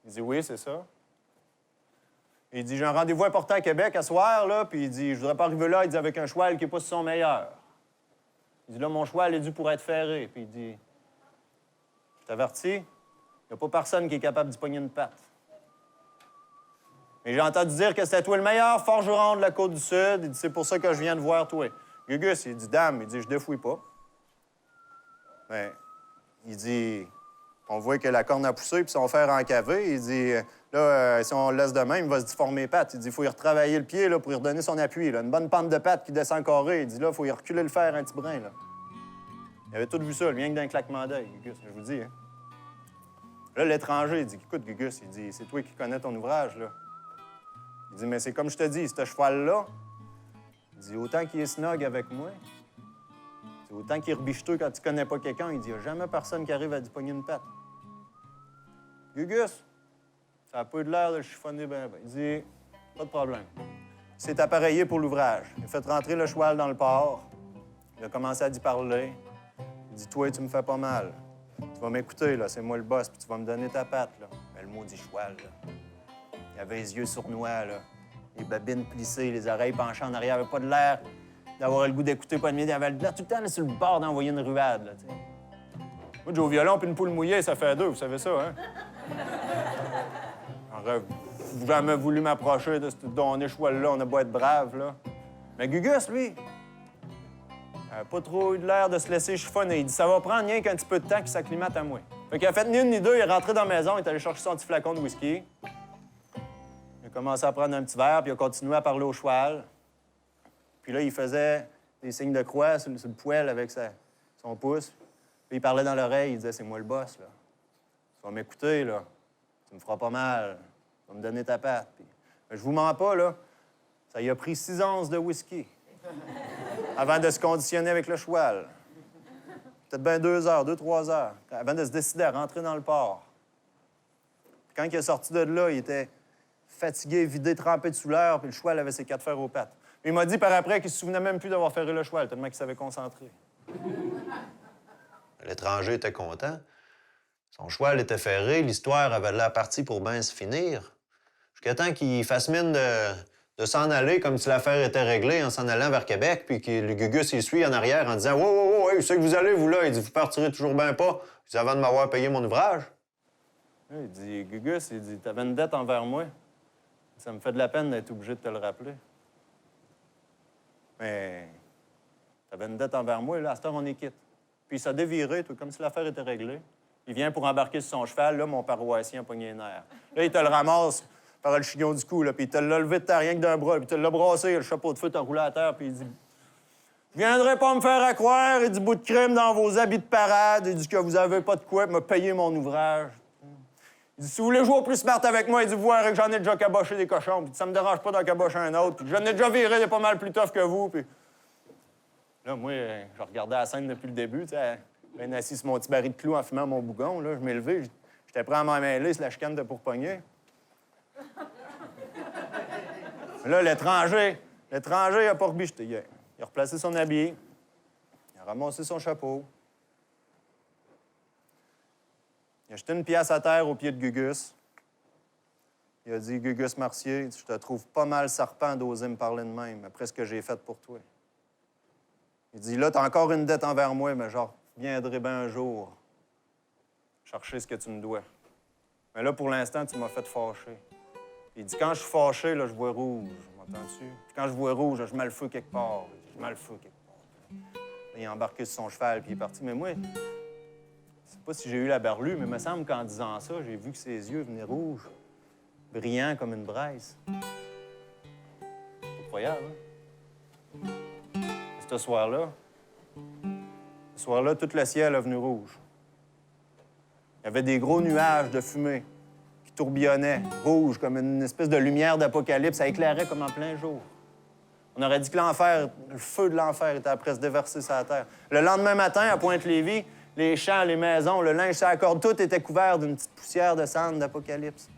Il dit, oui, c'est ça. Il dit, j'ai un rendez-vous important à Québec à soir, là, puis il dit, je voudrais pas arriver là, il dit, avec un cheval qui n'est pas sur son meilleur. Il dit, là, mon cheval est dû pour être ferré. Puis il dit, je t'avertis, il n'y a pas personne qui est capable d'y pogner une patte. Mais j'ai entendu dire que c'était toi le meilleur forgeron de la Côte-du-Sud. Il dit, c'est pour ça que je viens de voir toi. Gugus, il dit, dame, il dit, je défouille pas. Mais il dit, on voit que la corne a poussé puis son fer a encavé. Il dit, là, si on le laisse de même, il va se déformer les pattes. Il dit, il faut y retravailler le pied là, pour y redonner son appui. Là. Une bonne pente de patte qui descend carré. Il dit, là, il faut y reculer le fer un petit brin. Là. Il avait tout vu ça, rien que d'un claquement d'œil, Gugus, je vous dis. Hein. Là, l'étranger, il dit, écoute, Gugus, il dit, c'est toi qui connais ton ouvrage, là. Il dit, mais c'est comme je te dis, ce cheval-là, il dit, autant qu'il est snog avec moi, c'est autant qu'il est rebicheteux quand tu connais pas quelqu'un, il dit, il n'y a jamais personne qui arrive à lui pogner une patte. Gugus, ça n'a pas eu de l'air de le chiffonner ben. Il dit, pas de problème. Il s'est appareillé pour l'ouvrage. Il a fait rentrer le cheval dans le port. Il a commencé à lui parler. Il dit, toi, tu me fais pas mal. Tu vas m'écouter, là, c'est moi le boss, puis tu vas me donner ta patte, là. Mais le maudit cheval, là. Il avait les yeux sournois, là. Les babines plissées, les oreilles penchées en arrière. Il avait pas de l'air d'avoir le goût d'écouter, pas de midi. Il avait l'air tout le temps là, sur le bord d'envoyer une ruade, là, tu sais. Moi, j'ai au violon puis une poule mouillée, ça fait 2, vous savez ça, hein? J'aurais jamais voulu m'approcher de ce donné cheval-là. On a beau être brave, là. Mais Gugus, lui, il avait pas trop eu de l'air de se laisser chiffonner. Il dit, ça va prendre rien qu'un petit peu de temps qu'il s'acclimate à moi. Fait qu'il a fait ni une ni deux. Il est rentré dans la maison, il est allé chercher son petit flacon de whisky. Il a commencé à prendre un petit verre, puis il a continué à parler au cheval. Puis là, il faisait des signes de croix sur le poêle avec son pouce. Puis il parlait dans l'oreille, il disait, c'est moi le boss, là. Tu vas m'écouter, là. Tu me feras pas mal. Tu vas me donner ta patte. Puis... Mais je vous mens pas, là. Ça y a pris 6 onces de whisky avant de se conditionner avec le cheval. Peut-être bien 2 heures, 2-3 heures, avant de se décider à rentrer dans le port. Puis quand il est sorti de là, il était fatigué, vidé, trempé de souleur, puis le cheval avait ses 4 fers aux pattes. Mais il m'a dit par après qu'il se souvenait même plus d'avoir ferré le cheval, tellement qu'il savait concentrer. L'étranger était content. Son cheval était ferré, l'histoire avait l'air partie pour bien se finir. Jusqu'à temps qu'il fasse mine de s'en aller comme si l'affaire était réglée en s'en allant vers Québec, puis que le Gugus, il suit en arrière en disant « Wow, où c'est que vous allez, vous, là? » Il dit « Vous partirez toujours bien pas. Il dit, avant de m'avoir payé mon ouvrage. » Il dit « Gugus, il dit, t'avais une dette envers moi. Ça me fait de la peine d'être obligé de te le rappeler. Mais t'avais une dette envers moi, là, à cette heure, on est quitte. » Puis il s'est déviré, tout comme si l'affaire était réglée. Il vient pour embarquer sur son cheval, là, mon paroissien a pogné les nerfs. Là, il te le ramasse par le chignon du cou, là, puis il te l'a levé de terre rien que d'un bras, puis il te l'a brassé, le chapeau de feu t'a roulé à terre, puis il dit Je viendrai pas me faire accroire et du bout de crème dans vos habits de parade. Il dit que vous avez pas de quoi me payer mon ouvrage. Il dit, si vous voulez jouer au plus smart avec moi, il dit, vous verrez que j'en ai déjà caboché des cochons. Puis ça me dérange pas d'en cabocher un autre. Puis j'en ai déjà viré des pas mal plus tough que vous. Puis là, moi, je regardais la scène depuis le début, tu sais, bien assis sur mon petit baril de clous en fumant mon bougon. Là, je m'ai levé, j'étais prêt à m'en mêler sur la chicane de pourpogner. Là, l'étranger a pas rebicheté. Il a replacé son habit, il a ramassé son chapeau. Il a jeté une pièce à terre au pied de Gugus. Il a dit, Gugus Mercier, je te trouve pas mal serpent d'oser me parler de même, après ce que j'ai fait pour toi. Il dit, là, t'as encore une dette envers moi, mais genre, je viendrai bien un jour chercher ce que tu me dois. Mais là, pour l'instant, tu m'as fait fâcher. Il dit, quand je suis fâché, là, je vois rouge, m'entends-tu? Puis quand je vois rouge, je mets le feu quelque part. Je mets le feu quelque part. Là, il a embarqué sur son cheval, puis il est parti. Mais moi, je sais pas si j'ai eu la berlue, mais il me semble qu'en disant ça, j'ai vu que ses yeux venaient rouges, brillants comme une braise. C'est incroyable, hein? Ce soir-là, tout le ciel est venu rouge. Il y avait des gros nuages de fumée qui tourbillonnaient, rouges, comme une espèce de lumière d'apocalypse. Ça éclairait comme en plein jour. On aurait dit que l'enfer, le feu de l'enfer était après se déverser sur la terre. Le lendemain matin, à Pointe-Lévis, les champs, les maisons, le linge sur la corde, tout était couvert d'une petite poussière de cendre d'apocalypse.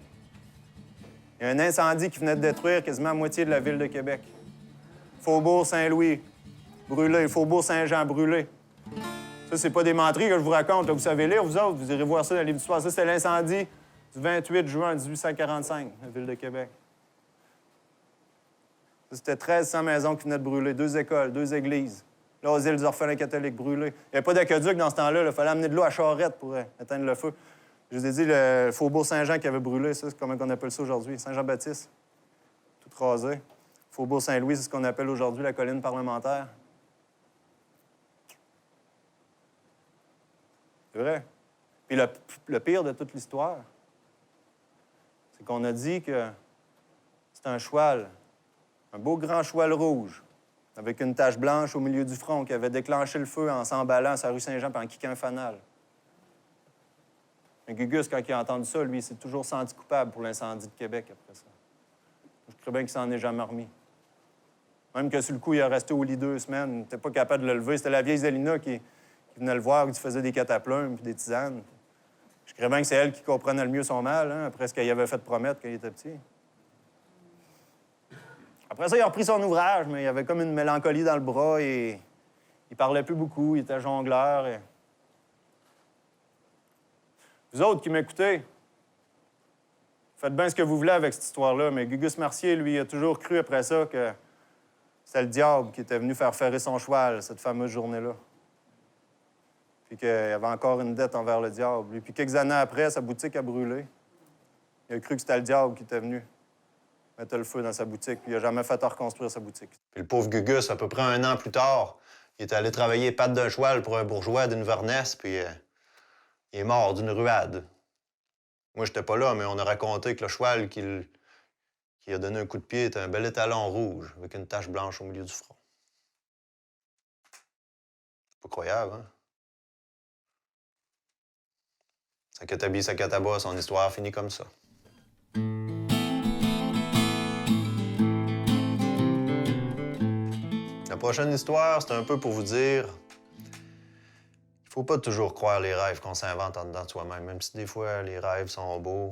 Il y a un incendie qui venait de détruire quasiment la moitié de la ville de Québec. Faubourg Saint-Louis brûlé, Faubourg Saint-Jean brûlé. Ça, c'est pas des menteries que je vous raconte. Là, vous savez lire, vous autres, vous irez voir ça dans les livres d'histoire. Ça, c'était l'incendie du 28 juin 1845, la ville de Québec. Ça, c'était 1300 maisons qui venaient de brûler, 2 écoles, 2 églises. L'asile des orphelins catholiques brûlé. Il n'y avait pas d'aqueduc dans ce temps-là. Il fallait amener de l'eau à charrette pour éteindre le feu. Je vous ai dit, le Faubourg Saint-Jean qui avait brûlé, ça, c'est comment on appelle ça aujourd'hui? Saint-Jean-Baptiste, tout rasé. Faubourg Saint-Louis, c'est ce qu'on appelle aujourd'hui la colline parlementaire. C'est vrai. Puis le pire de toute l'histoire, c'est qu'on a dit que c'est un cheval, un beau grand cheval rouge, avec une tache blanche au milieu du front qui avait déclenché le feu en s'emballant sur la rue Saint-Jean et en kickant un fanal. Mais Gugus, quand il a entendu ça, lui, il s'est toujours senti coupable pour l'incendie de Québec après ça. Je crois bien qu'il s'en est jamais remis. Même que sur le coup, il est resté au lit 2 semaines. Il n'était pas capable de le lever. C'était la vieille Zélina qui venait le voir, qui faisait des cataplumes puis des tisanes. Je crois bien que c'est elle qui comprenait le mieux son mal, hein, après ce qu'il avait fait promettre quand il était petit. Après ça, il a repris son ouvrage, mais il avait comme une mélancolie dans le bras et il parlait plus beaucoup, il était jongleur. Et... Vous autres qui m'écoutez, faites bien ce que vous voulez avec cette histoire-là, mais Gugus Mercier, lui, a toujours cru après ça que c'était le diable qui était venu faire ferrer son cheval cette fameuse journée-là. Puis qu'il y avait encore une dette envers le diable. Et puis quelques années après, sa boutique a brûlé. Il a cru que c'était le diable qui était venu mettre le feu dans sa boutique, puis il n'a jamais fait à reconstruire sa boutique. Puis le pauvre Gugus, à peu près 1 an plus tard, il est allé travailler patte d'un cheval pour un bourgeois d'une Vernesse, puis il est mort d'une ruade. Moi, j'étais pas là, mais on a raconté que le cheval qui a donné un coup de pied était un bel étalon rouge, avec une tache blanche au milieu du front. C'est pas croyable, hein? Sakatabi, Sakataba, son histoire finit comme ça. La prochaine histoire, c'est un peu pour vous dire... Il faut pas toujours croire les rêves qu'on s'invente en dedans de soi-même, même si des fois, les rêves sont beaux.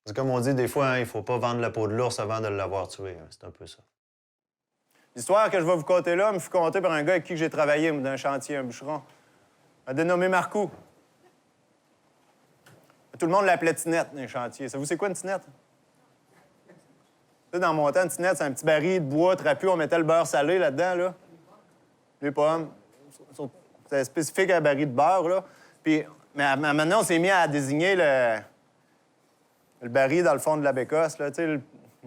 C'est comme on dit, des fois, hein, il faut pas vendre la peau de l'ours avant de l'avoir tué. Hein. C'est un peu ça. L'histoire que je vais vous conter là me fut contée par un gars avec qui j'ai travaillé d'un chantier, un bûcheron. Un dénommé Marcoux. Tout le monde l'appelait Tinette dans les chantiers. Savez-vous c'est quoi une tinette? Tu sais, dans mon temps, une tinette, c'est un petit baril de bois trapu, on mettait le beurre salé là-dedans, là. Les pommes. C'était spécifique à un baril de beurre, là. Puis, mais maintenant, on s'est mis à désigner le baril dans le fond de la bécosse, là, tu sais, le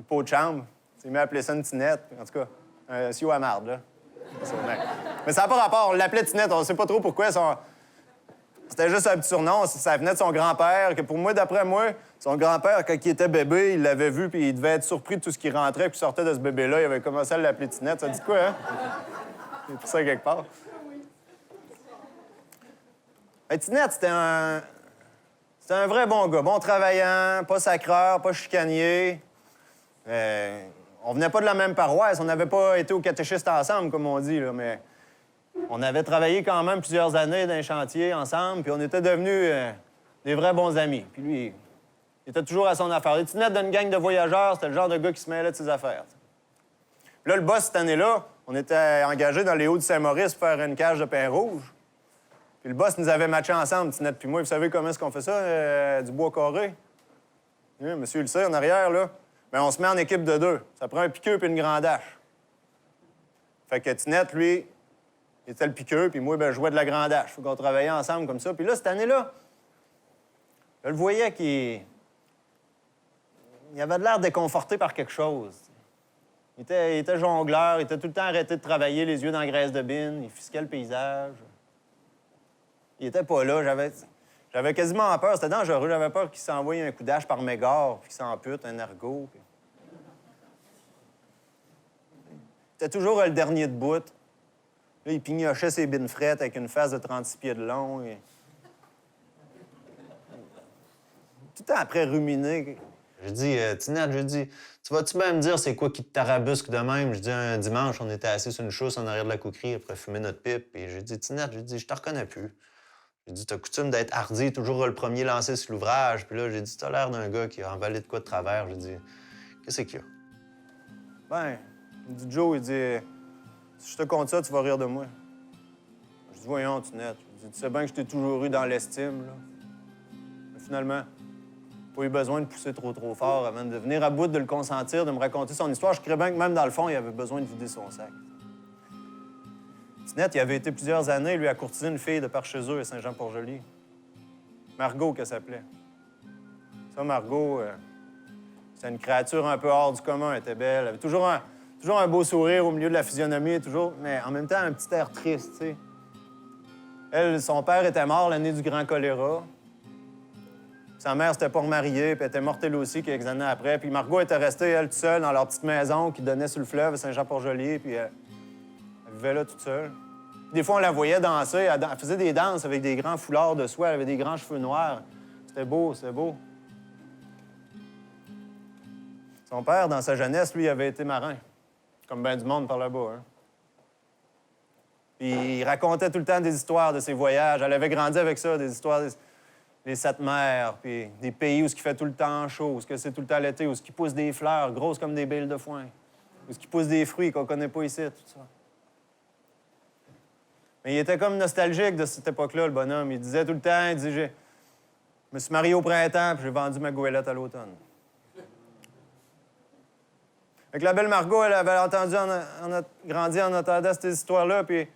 pot de chambre. On s'est mis à appeler ça une tinette. En tout cas, un sio à marde, là. Mais ça n'a pas rapport. On l'appelait tinette. On ne sait pas trop pourquoi. C'était juste un petit surnom. Ça venait de son grand-père, que pour moi, d'après moi, son grand-père, quand il était bébé, il l'avait vu, puis il devait être surpris de tout ce qui rentrait puis sortait de ce bébé-là. Il avait commencé à l'appeler Tinette. Ça dit quoi, hein? J'ai pris ça quelque part. Tinette, c'était un vrai bon gars. Bon travaillant, pas sacreur, pas chicanier. On venait pas de la même paroisse. On n'avait pas été au catéchisme ensemble, comme on dit, là, mais on avait travaillé quand même plusieurs années dans les chantiers ensemble, puis on était devenus des vrais bons amis. Puis lui, il était toujours à son affaire. Les Tinette d'une gang de voyageurs, c'était le genre de gars qui se mêlait de ses affaires. Puis là, le boss, cette année-là, on était engagés dans les Hauts-de-Saint-Maurice pour faire une cage de pain rouge. Puis le boss nous avait matchés ensemble, Tinette puis moi. Vous savez comment est-ce qu'on fait ça, du bois carré? Oui, monsieur le sait, en arrière, là. Bien, on se met en équipe de 2. Ça prend un piqueux puis une grande hache. Fait que Tinette, lui, il était le piqueux, puis moi, ben, je jouais de la grande hache. Faut qu'on travaillait ensemble comme ça. Puis là, cette année-là, je le voyais qu'il avait de l'air déconforté par quelque chose. Il était jongleur, il était tout le temps arrêté de travailler, les yeux dans la graisse de bine, il fisquait le paysage. Il était pas là, j'avais quasiment peur, c'était dangereux, j'avais peur qu'il s'envoie un coup d'âge par mégare, puis qu'il s'ampute un ergot. Puis... Il était toujours le dernier de bout. Là, il pignochait ses bines frettes avec une face de 36 pieds de long. Et... Tout le temps après ruminer. J'ai dit, Tinette, j'ai dit, tu vas-tu bien me dire c'est quoi qui te tarabusque de même? Je dis, un dimanche, on était assis sur une chausse en arrière de la coquerie après fumer notre pipe. Et j'ai dit, Tinette, j'ai dit, je te reconnais plus. J'ai dit, t'as coutume d'être hardi, toujours le premier lancé sur l'ouvrage. Puis là, j'ai dit, t'as l'air d'un gars qui a emballé de quoi de travers. J'ai dit, qu'est-ce qu'il y a? Ben, il dit, Joe, il dit, si je te compte ça, tu vas rire de moi. Je dis, voyons, Tinette. Je dis, tu sais bien que je t'ai toujours eu dans l'estime, là. Mais finalement, pas eu besoin de pousser trop fort avant de venir à bout de le consentir, de me raconter son histoire. Je crois bien que même dans le fond, il avait besoin de vider son sac. Tinette, il avait été plusieurs années, lui, à courtiser une fille de par chez eux à Saint-Jean-Port-Joli. Margot, qu'elle s'appelait. Ça, Margot, c'est une créature un peu hors du commun. Elle était belle. Elle avait toujours un beau sourire au milieu de la physionomie, toujours, mais en même temps, un petit air triste, tu sais. Elle, son père était mort l'année du grand choléra. Sa mère s'était pas remariée, puis elle était morte elle aussi quelques années après. Puis Margot était restée, elle, toute seule, dans leur petite maison qui donnait sur le fleuve à Saint-Jean-Port-Joli, puis elle vivait là toute seule. Des fois, on la voyait danser. Elle faisait des danses avec des grands foulards de soie. Elle avait des grands cheveux noirs. C'était beau, c'était beau. Son père, dans sa jeunesse, lui, avait été marin. Comme bien du monde par là-bas, hein. Puis il racontait tout le temps des histoires de ses voyages. Elle avait grandi avec ça, des histoires des 7 mers, puis des pays où il fait tout le temps chaud, où c'est tout le temps l'été, où il pousse des fleurs grosses comme des billes de foin, où il pousse des fruits qu'on connaît pas ici, tout ça. Mais il était comme nostalgique de cette époque-là, le bonhomme. Il disait tout le temps, il disait, je me suis marié au printemps, puis j'ai vendu ma goélette à l'automne. Fait que la belle Margot, elle avait entendu, grandi en entendant cette histoire-là, puis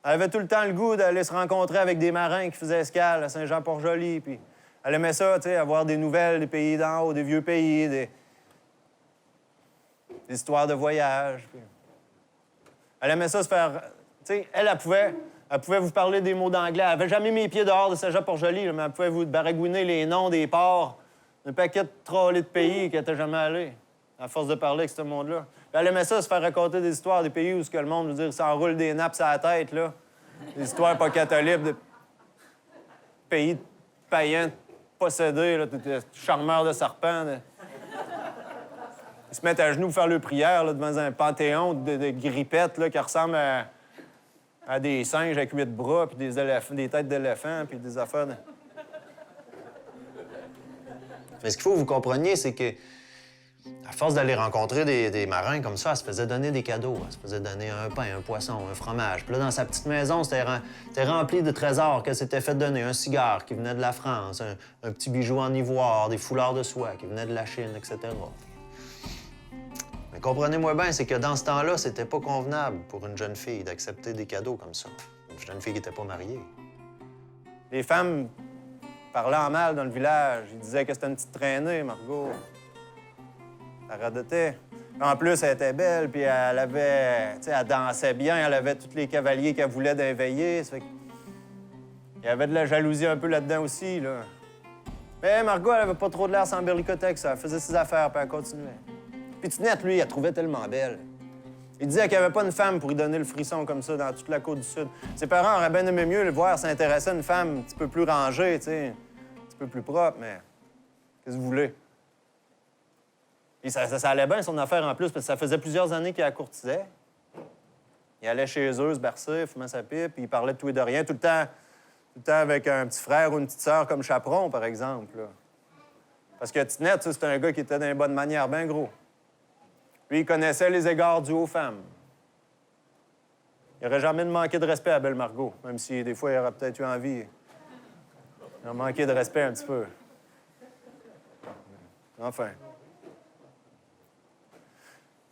elle avait tout le temps le goût d'aller se rencontrer avec des marins qui faisaient escale à Saint-Jean-Port-Joli, puis elle aimait ça, tu sais, avoir des nouvelles des pays d'en haut, des vieux pays, des histoires de voyage. Puis... Elle aimait ça se faire... Tu sais, elle pouvait vous parler des mots d'anglais. Elle n'avait jamais mis les pieds dehors de Saint-Jean-Port-Joli, mais elle pouvait vous baragouiner les noms des ports, un paquet de trollés de pays qu'elle n'était jamais allée, à force de parler avec ce monde-là. Puis elle aimait ça, se faire raconter des histoires des pays où le monde, je veux dire, s'enroule des nappes sur la tête, là. Des histoires pas catholiques, de pays païens possédés, là, charmeurs de serpents. Ils se mettent à genoux pour faire leur prière, là, devant un panthéon de grippettes, là, qui ressemble à des singes avec 8 bras, puis des têtes d'éléphants, puis des affaires de... Mais ce qu'il faut que vous compreniez, c'est que à force d'aller rencontrer des marins comme ça, elle se faisait donner des cadeaux. Elle se faisait donner un pain, un poisson, un fromage. Puis là, dans sa petite maison, c'était rempli de trésors qu'elle s'était fait donner. Un cigare qui venait de la France, un petit bijou en ivoire, des foulards de soie qui venaient de la Chine, etc. Mais comprenez-moi bien, c'est que dans ce temps-là, c'était pas convenable pour une jeune fille d'accepter des cadeaux comme ça. Une jeune fille qui n'était pas mariée. Les femmes parlaient en mal dans le village. Ils disaient que c'était une petite traînée, Margot. Elle radotait. En plus, elle était belle, puis elle avait... Tu sais, elle dansait bien, elle avait tous les cavaliers qu'elle voulait d'éveiller. Ça fait il y avait de la jalousie un peu là-dedans aussi, là. Mais Margot, elle avait pas trop de l'air sans berlicoter que ça. Elle faisait ses affaires, puis elle continuait. Puis Tinette, lui, elle trouvait tellement belle. Il disait qu'il n'y avait pas une femme pour lui donner le frisson comme ça dans toute la côte du Sud. Ses parents auraient bien aimé mieux le voir s'intéresser à une femme un petit peu plus rangée, tu sais, un petit peu plus propre, mais qu'est-ce que vous voulez? Puis ça allait bien, son affaire, en plus, parce que ça faisait plusieurs années qu'il la courtisait. Il allait chez eux, se bercer, fumait sa pipe, puis il parlait de tout et de rien, tout le temps avec un petit frère ou une petite sœur comme chaperon, par exemple. Là. Parce que Tinette, c'est un gars qui était d'une bonne manière, bien gros. Lui, il connaissait les égards dus aux femmes. Il n'aurait jamais manqué de respect à Belle Margot, même si des fois, il aurait peut-être eu envie. Il a manqué de respect un petit peu. Enfin.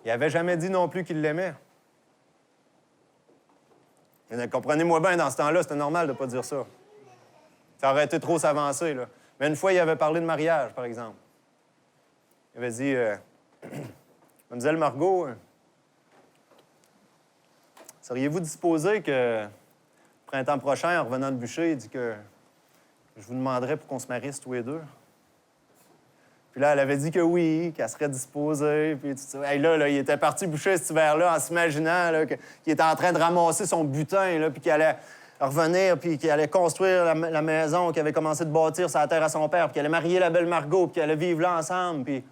Il n'avait jamais dit non plus qu'il l'aimait. Comprenez-moi bien, dans ce temps-là, c'était normal de ne pas dire ça. Ça aurait été trop s'avancer, là. Mais une fois, il avait parlé de mariage, par exemple. Il avait dit, Mademoiselle Margot, seriez-vous disposé que, printemps prochain, en revenant de bûcher, il dit que je vous demanderais pour qu'on se marisse tous les deux? Puis là, elle avait dit que oui, qu'elle serait disposée, puis tout ça. Hey, là, il était parti bûcher cet hiver-là en s'imaginant qu'il était en train de ramasser son butin, là, puis qu'il allait revenir, puis qu'il allait construire la maison qu'il avait commencé de bâtir sur la terre à son père, puis qu'il allait marier la belle Margot, puis qu'il allait vivre là ensemble, puis...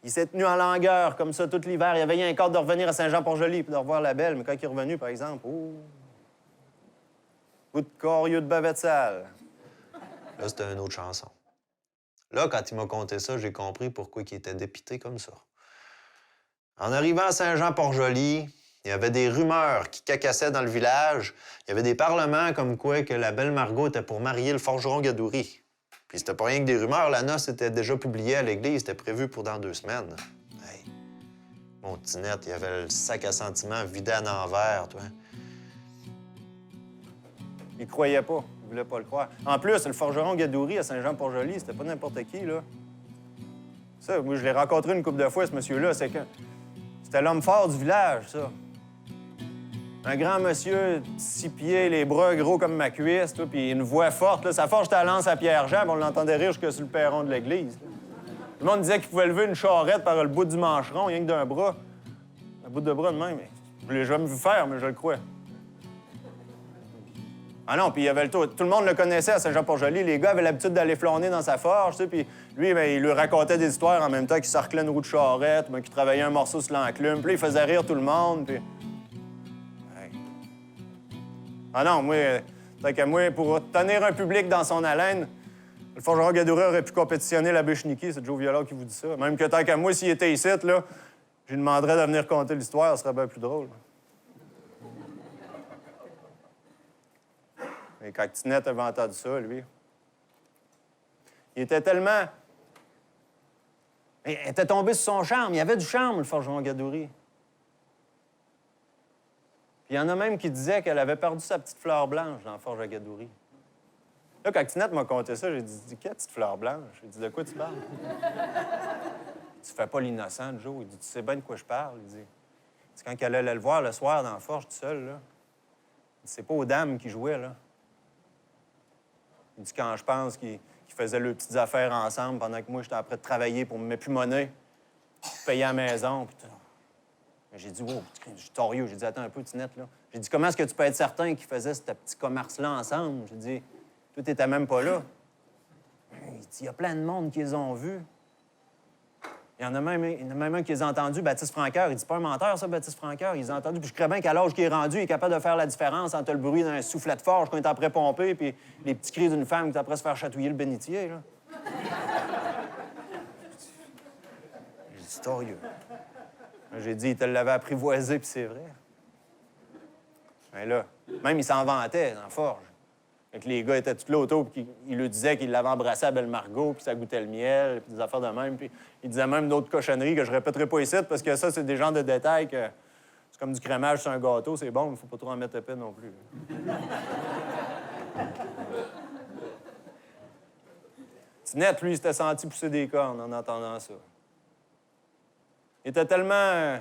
Il s'est tenu en langueur, comme ça, tout l'hiver. Il avait rien qu'à de revenir à Saint-Jean-Port-Joli, puis de revoir la belle, mais quand il est revenu, par exemple, oh... Bout de corps, yeux de bavette sale. Là, c'était une autre chanson. Là, quand il m'a conté ça, j'ai compris pourquoi il était dépité comme ça. En arrivant à Saint-Jean-Port-Joli, il y avait des rumeurs qui cacassaient dans le village. Il y avait des parlements comme quoi que la belle Margot était pour marier le forgeron Gadouri. Puis c'était pas rien que des rumeurs, la noce était déjà publiée à l'église, c'était prévu pour dans 2 semaines. Hey, mon Tinette, il avait le sac à sentiments vidé à l'envers, toi. Il croyait pas. Il voulait pas le croire. En plus, le forgeron Gadouri à Saint-Jean-Port-Joli, c'était pas n'importe qui, là. Ça, moi, je l'ai rencontré une couple de fois, ce monsieur-là. C'était l'homme fort du village, ça. Un grand monsieur, 6 pieds, les bras gros comme ma cuisse, toi, puis une voix forte, là. Sa forge était à lance à Pierre-Jean, on l'entendait rire jusque sur le perron de l'église. Là. Tout le monde disait qu'il pouvait lever une charrette par le bout du mancheron, rien que d'un bras. Un bout de bras de même, mais je l'ai jamais vu faire, mais je le crois. Ah non, puis il y avait tout le monde le connaissait à Saint-Jean-Port-Joli. Les gars avaient l'habitude d'aller flâner dans sa forge, tu sais, puis lui, bien, il lui racontait des histoires en même temps qu'il sarclait une roue de charrette, bien, qu'il travaillait un morceau sur l'enclume. Puis là, il faisait rire tout le monde, puis... Hey. Ah non, moi, tant qu'à moi, pour tenir un public dans son haleine, le forgeron Gadouri aurait pu compétitionner l'abbé Chenicky, c'est Joe Viola qui vous dit ça. Même que tant qu'à moi, s'il était ici, là, je lui demanderais de venir conter l'histoire, ce serait bien plus drôle. Et quand Tinette avait entendu ça, lui, il était tellement... Il était tombé sur son charme. Il y avait du charme, le forgeron Gadouri. Puis il y en a même qui disaient qu'elle avait perdu sa petite fleur blanche dans la forge à Gadouri. Là, quand Tinette m'a conté ça, j'ai dit « Quelle petite fleur blanche? » J'ai dit « De quoi tu parles? » Tu fais pas l'innocent, Joe. Il dit « Tu sais bien de quoi je parle? » Il dit « C'est quand elle allait le voir le soir dans la forge tout seul, là. » Il dit « C'est pas aux dames qui jouaient, là. » Il dit quand je pense qu'ils faisaient leurs petites affaires ensemble pendant que moi, j'étais après de travailler pour me mettre plus monnaie, payer à la maison. Puis j'ai dit, wow, je suis torieux. J'ai dit, attends un peu, Tinette, là. J'ai dit, comment est-ce que tu peux être certain qu'ils faisaient ce petit commerce-là ensemble? J'ai dit, toi, t'étais même pas là. Il dit, il y a plein de monde qui les ont vus. Il y en a même un qui les a entendus, Baptiste Franqueur. Il dit, c'est pas un menteur, ça, Baptiste Franqueur. Il les a entendus. Puis je crois bien qu'à l'âge qu'il est rendu, il est capable de faire la différence entre le bruit d'un soufflet de forge quand il est après pompé puis les petits cris d'une femme qui est après se faire chatouiller le bénitier, là. J'ai dit, c'est torieux. J'ai dit, il te l'avait apprivoisé, puis c'est vrai. Mais là, même il s'en vantait dans la forge. Fait que les gars étaient tous là autour, puis il lui disait qu'il l'avait embrassé à Belle Margot, puis ça goûtait le miel, puis des affaires de même. Puis il disait même d'autres cochonneries que je répéterai pas ici, parce que ça, c'est des genres de détails que c'est comme du crémage sur un gâteau, c'est bon, mais faut pas trop en mettre épais non plus. Tinette, lui, il s'était senti pousser des cornes en entendant ça. Il était tellement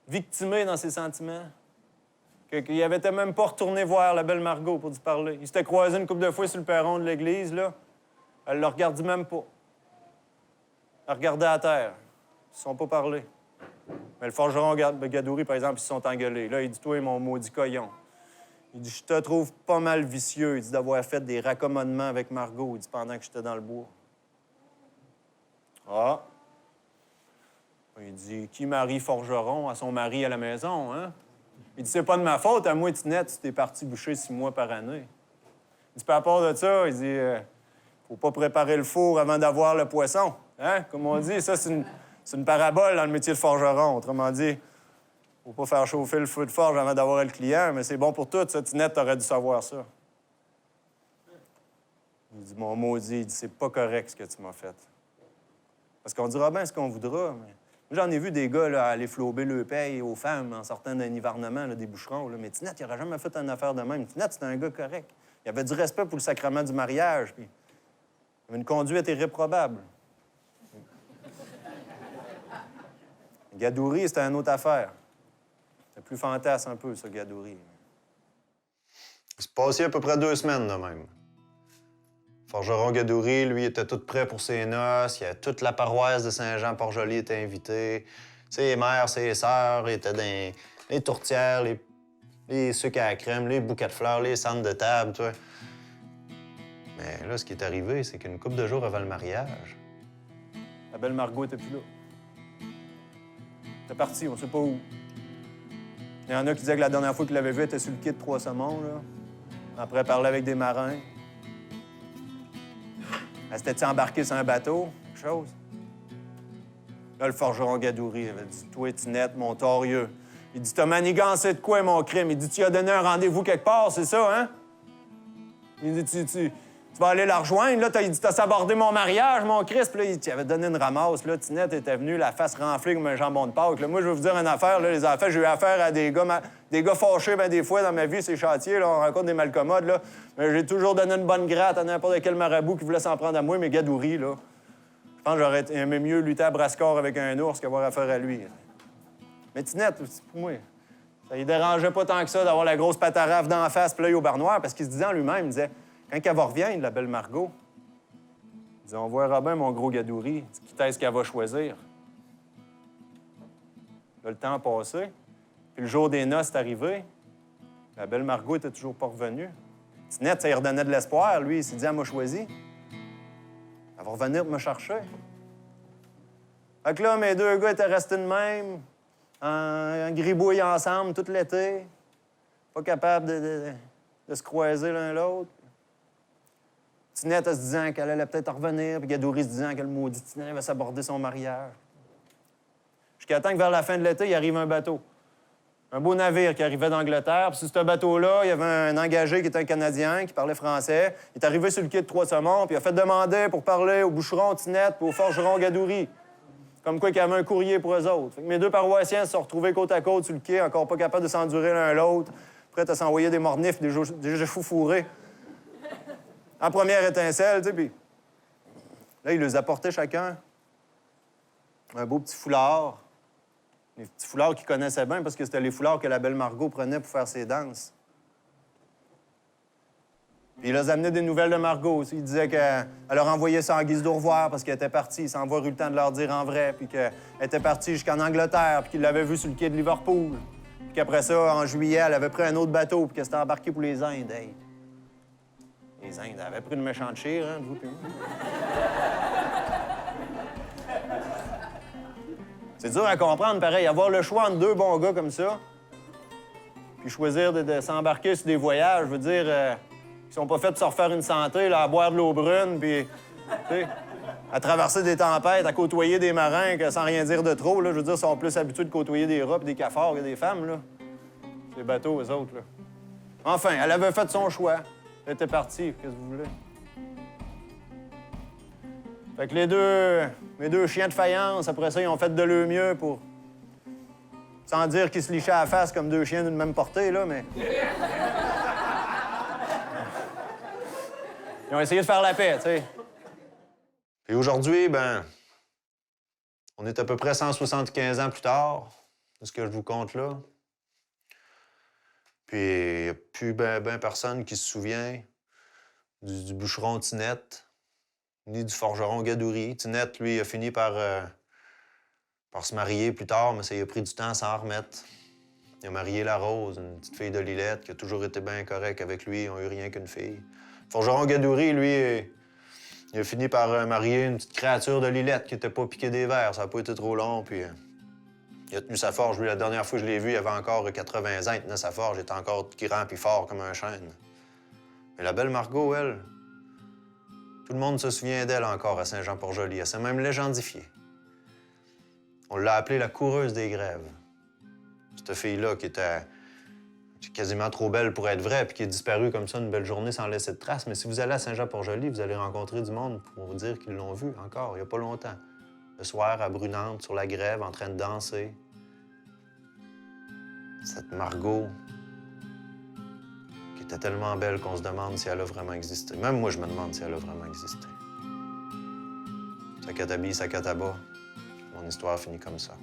victimé dans ses sentiments qu'il avait même pas retourné voir la belle Margot pour lui parler. Il s'était croisé une couple de fois sur le perron de l'église, là. Elle le regardait même pas. Elle regardait à terre. Ils ne se sont pas parlé. Mais le forgeron Gadouri, par exemple, ils se sont engueulés. Là, il dit, toi, mon maudit coyon. Il dit, je te trouve pas mal vicieux. Il dit d'avoir fait des raccommodements avec Margot. Il dit, pendant que j'étais dans le bois. Ah. Il dit, qui marie forgeron à son mari à la maison, hein? Il dit, c'est pas de ma faute, à moi, Tinette, tu t'es parti boucher 6 mois par année. Il dit, par rapport de ça, il dit, faut pas préparer le four avant d'avoir le poisson. Hein? Comme on dit, ça, c'est une parabole dans le métier de forgeron. Autrement dit, faut pas faire chauffer le feu de forge avant d'avoir le client, mais c'est bon pour tout, ça. Tinette, t'aurais dû savoir ça. Il dit, mon maudit, il dit, c'est pas correct ce que tu m'as fait. Parce qu'on dira bien ce qu'on voudra, mais... J'en ai vu des gars là, aller flober le paye aux femmes en sortant d'un hivernement, là, des boucherons. Là. Mais Tinette, il n'aurait jamais fait une affaire de même. Tinette, c'était un gars correct. Il avait du respect pour le sacrement du mariage, puis il avait une conduite irréprobable. Gadouri, c'était une autre affaire. C'était plus fantasme un peu, ça, Gadouri. Il se passait à peu près 2 semaines de même. Forgeron Gadouri, lui, était tout prêt pour ses noces. Il y avait toute la paroisse de Saint-Jean-Port-Joli était invitée. Ses mères, ses sœurs étaient dans les tourtières, les sucres à la crème, les bouquets de fleurs, les centres de table, tu vois. Mais là, ce qui est arrivé, c'est qu'une couple de jours avant le mariage... La belle Margot était plus là. Elle était partie, on sait pas où. Il y en a qui disaient que la dernière fois qu'il l'avait vue, elle était sur le quai de Trois-Saumons, là. Après, elle parlait avec des marins. Elle s'était embarquée sur un bateau, quelque chose. Là, le forgeron Gadouri avait dit, toi, Tinette, mon torieux. Il dit, t'as manigancé de quoi, mon crime? Il dit, tu as donné un rendez-vous quelque part, c'est ça, hein? Il dit, tu vas aller la rejoindre, là, il dit, t'as sabordé mon mariage, mon Christ. Puis là, il avait donné une ramasse, là. Tinette était venue, la face renflée comme un jambon de Pâques. Là, moi, je vais vous dire une affaire, là, les affaires, j'ai eu affaire à des gars fâchés, ben, des fois, dans ma vie, ces chantiers, là, on rencontre des malcommodes, là. Mais j'ai toujours donné une bonne gratte à n'importe quel marabout qui voulait s'en prendre à moi, mais Gadouri, là. Je pense que j'aurais aimé mieux lutter à Brascore avec un ours qu'avoir affaire à lui. Mais Tinette, pour moi, ça ne dérangeait pas tant que ça d'avoir la grosse pataraffe d'en face, puis l'œil au bar noir, parce qu'il se disait en lui-même, il disait, quand elle va revenir, la belle Margot, il disait, on verra bien, mon gros Gadouri, qui est-ce qu'elle va choisir. Là, le temps a passé, puis le jour des noces est arrivé, la belle Margot était toujours pas revenue. Tinette, ça lui redonnait de l'espoir, lui, il s'est dit, elle m'a choisi. Elle va revenir me chercher. Fait que là, mes 2 gars étaient restés de même, en gribouille ensemble tout l'été, pas capables de se croiser l'un l'autre. Tinette, elle se disant qu'elle allait peut-être revenir, puis Gadouri se disant que le maudit Tinette va s'aborder son mariage. Jusqu'à temps que vers la fin de l'été, il arrive un bateau. Un beau navire qui arrivait d'Angleterre. Puis sur ce bateau-là, il y avait un engagé qui était un Canadien, qui parlait français. Il est arrivé sur le quai de Trois-Saumons, puis il a fait demander pour parler au boucheron Tinette puis au forgeron Gadouri. Comme quoi qu'il y avait un courrier pour eux autres. Fait que mes 2 paroissiens se sont retrouvés côte à côte sur le quai, encore pas capables de s'endurer l'un l'autre, prêts à s'envoyer des mornifs, des fous fourrés. En première étincelle, tu sais, puis là, il les apportait chacun un beau petit foulard. Les petits foulards qu'ils connaissaient bien parce que c'était les foulards que la belle Margot prenait pour faire ses danses. Puis il leur amenait des nouvelles de Margot aussi. Il disait qu'elle leur envoyait ça en guise d'au revoir parce qu'elle était partie, sans avoir eu le temps de leur dire en vrai, puis qu'elle était partie jusqu'en Angleterre, puis qu'il l'avait vue sur le quai de Liverpool. Puis qu'après ça, en juillet, elle avait pris un autre bateau, puis qu'elle s'était embarquée pour les Indes. Hey. Les Indes avaient pris une méchante chire, hein, de vous puis moi. C'est dur à comprendre, pareil. Avoir le choix entre 2 bons gars comme ça, puis choisir de s'embarquer sur des voyages, je veux dire, qui sont pas faits pour se refaire une santé, là, à boire de l'eau brune, puis à traverser des tempêtes, à côtoyer des marins, que sans rien dire de trop, là, je veux dire, sont plus habitués de côtoyer des rats et des cafards que des femmes, là. Ces bateaux, eux autres, là. Enfin, elle avait fait son choix. Elle était partie, qu'est-ce que vous voulez? Fait que mes 2 chiens de faïence, après ça, ils ont fait de leur mieux pour... Sans dire qu'ils se lichaient à la face comme 2 chiens d'une même portée, là, mais... Ils ont essayé de faire la paix, tu sais. Puis aujourd'hui, ben, on est à peu près 175 ans plus tard, de ce que je vous compte là. Puis il n'y a plus ben personne qui se souvient du boucheron Tinette, ni du forgeron Gadouri. Tinette, lui, a fini par Pour se marier plus tard, mais ça lui a pris du temps à s'en remettre. Il a marié la Rose, une petite fille de Lillette, qui a toujours été bien correcte avec lui. Ils n'ont eu rien qu'une fille. Forgeron Gadouri, lui, il a fini par marier une petite créature de Lillette qui n'était pas piqué des vers. Ça n'a pas été trop long, puis il a tenu sa forge. Lui, la dernière fois que je l'ai vu, il avait encore 80 ans. Il tenait sa forge, il était encore grand puis fort comme un chêne. Mais la belle Margot, elle, tout le monde se souvient d'elle encore à Saint-Jean-Port-Joli. Elle s'est même légendifiée. On l'a appelée la coureuse des grèves. Cette fille-là qui était quasiment trop belle pour être vraie puis qui est disparue comme ça une belle journée sans laisser de traces. Mais si vous allez à Saint-Jean-Port-Joli, vous allez rencontrer du monde pour vous dire qu'ils l'ont vue encore, il n'y a pas longtemps. Le soir, à Brunante, sur la grève, en train de danser. Cette Margot, qui était tellement belle qu'on se demande si elle a vraiment existé. Même moi, je me demande si elle a vraiment existé. Sakatabi, Sakataba, mon histoire finit comme ça.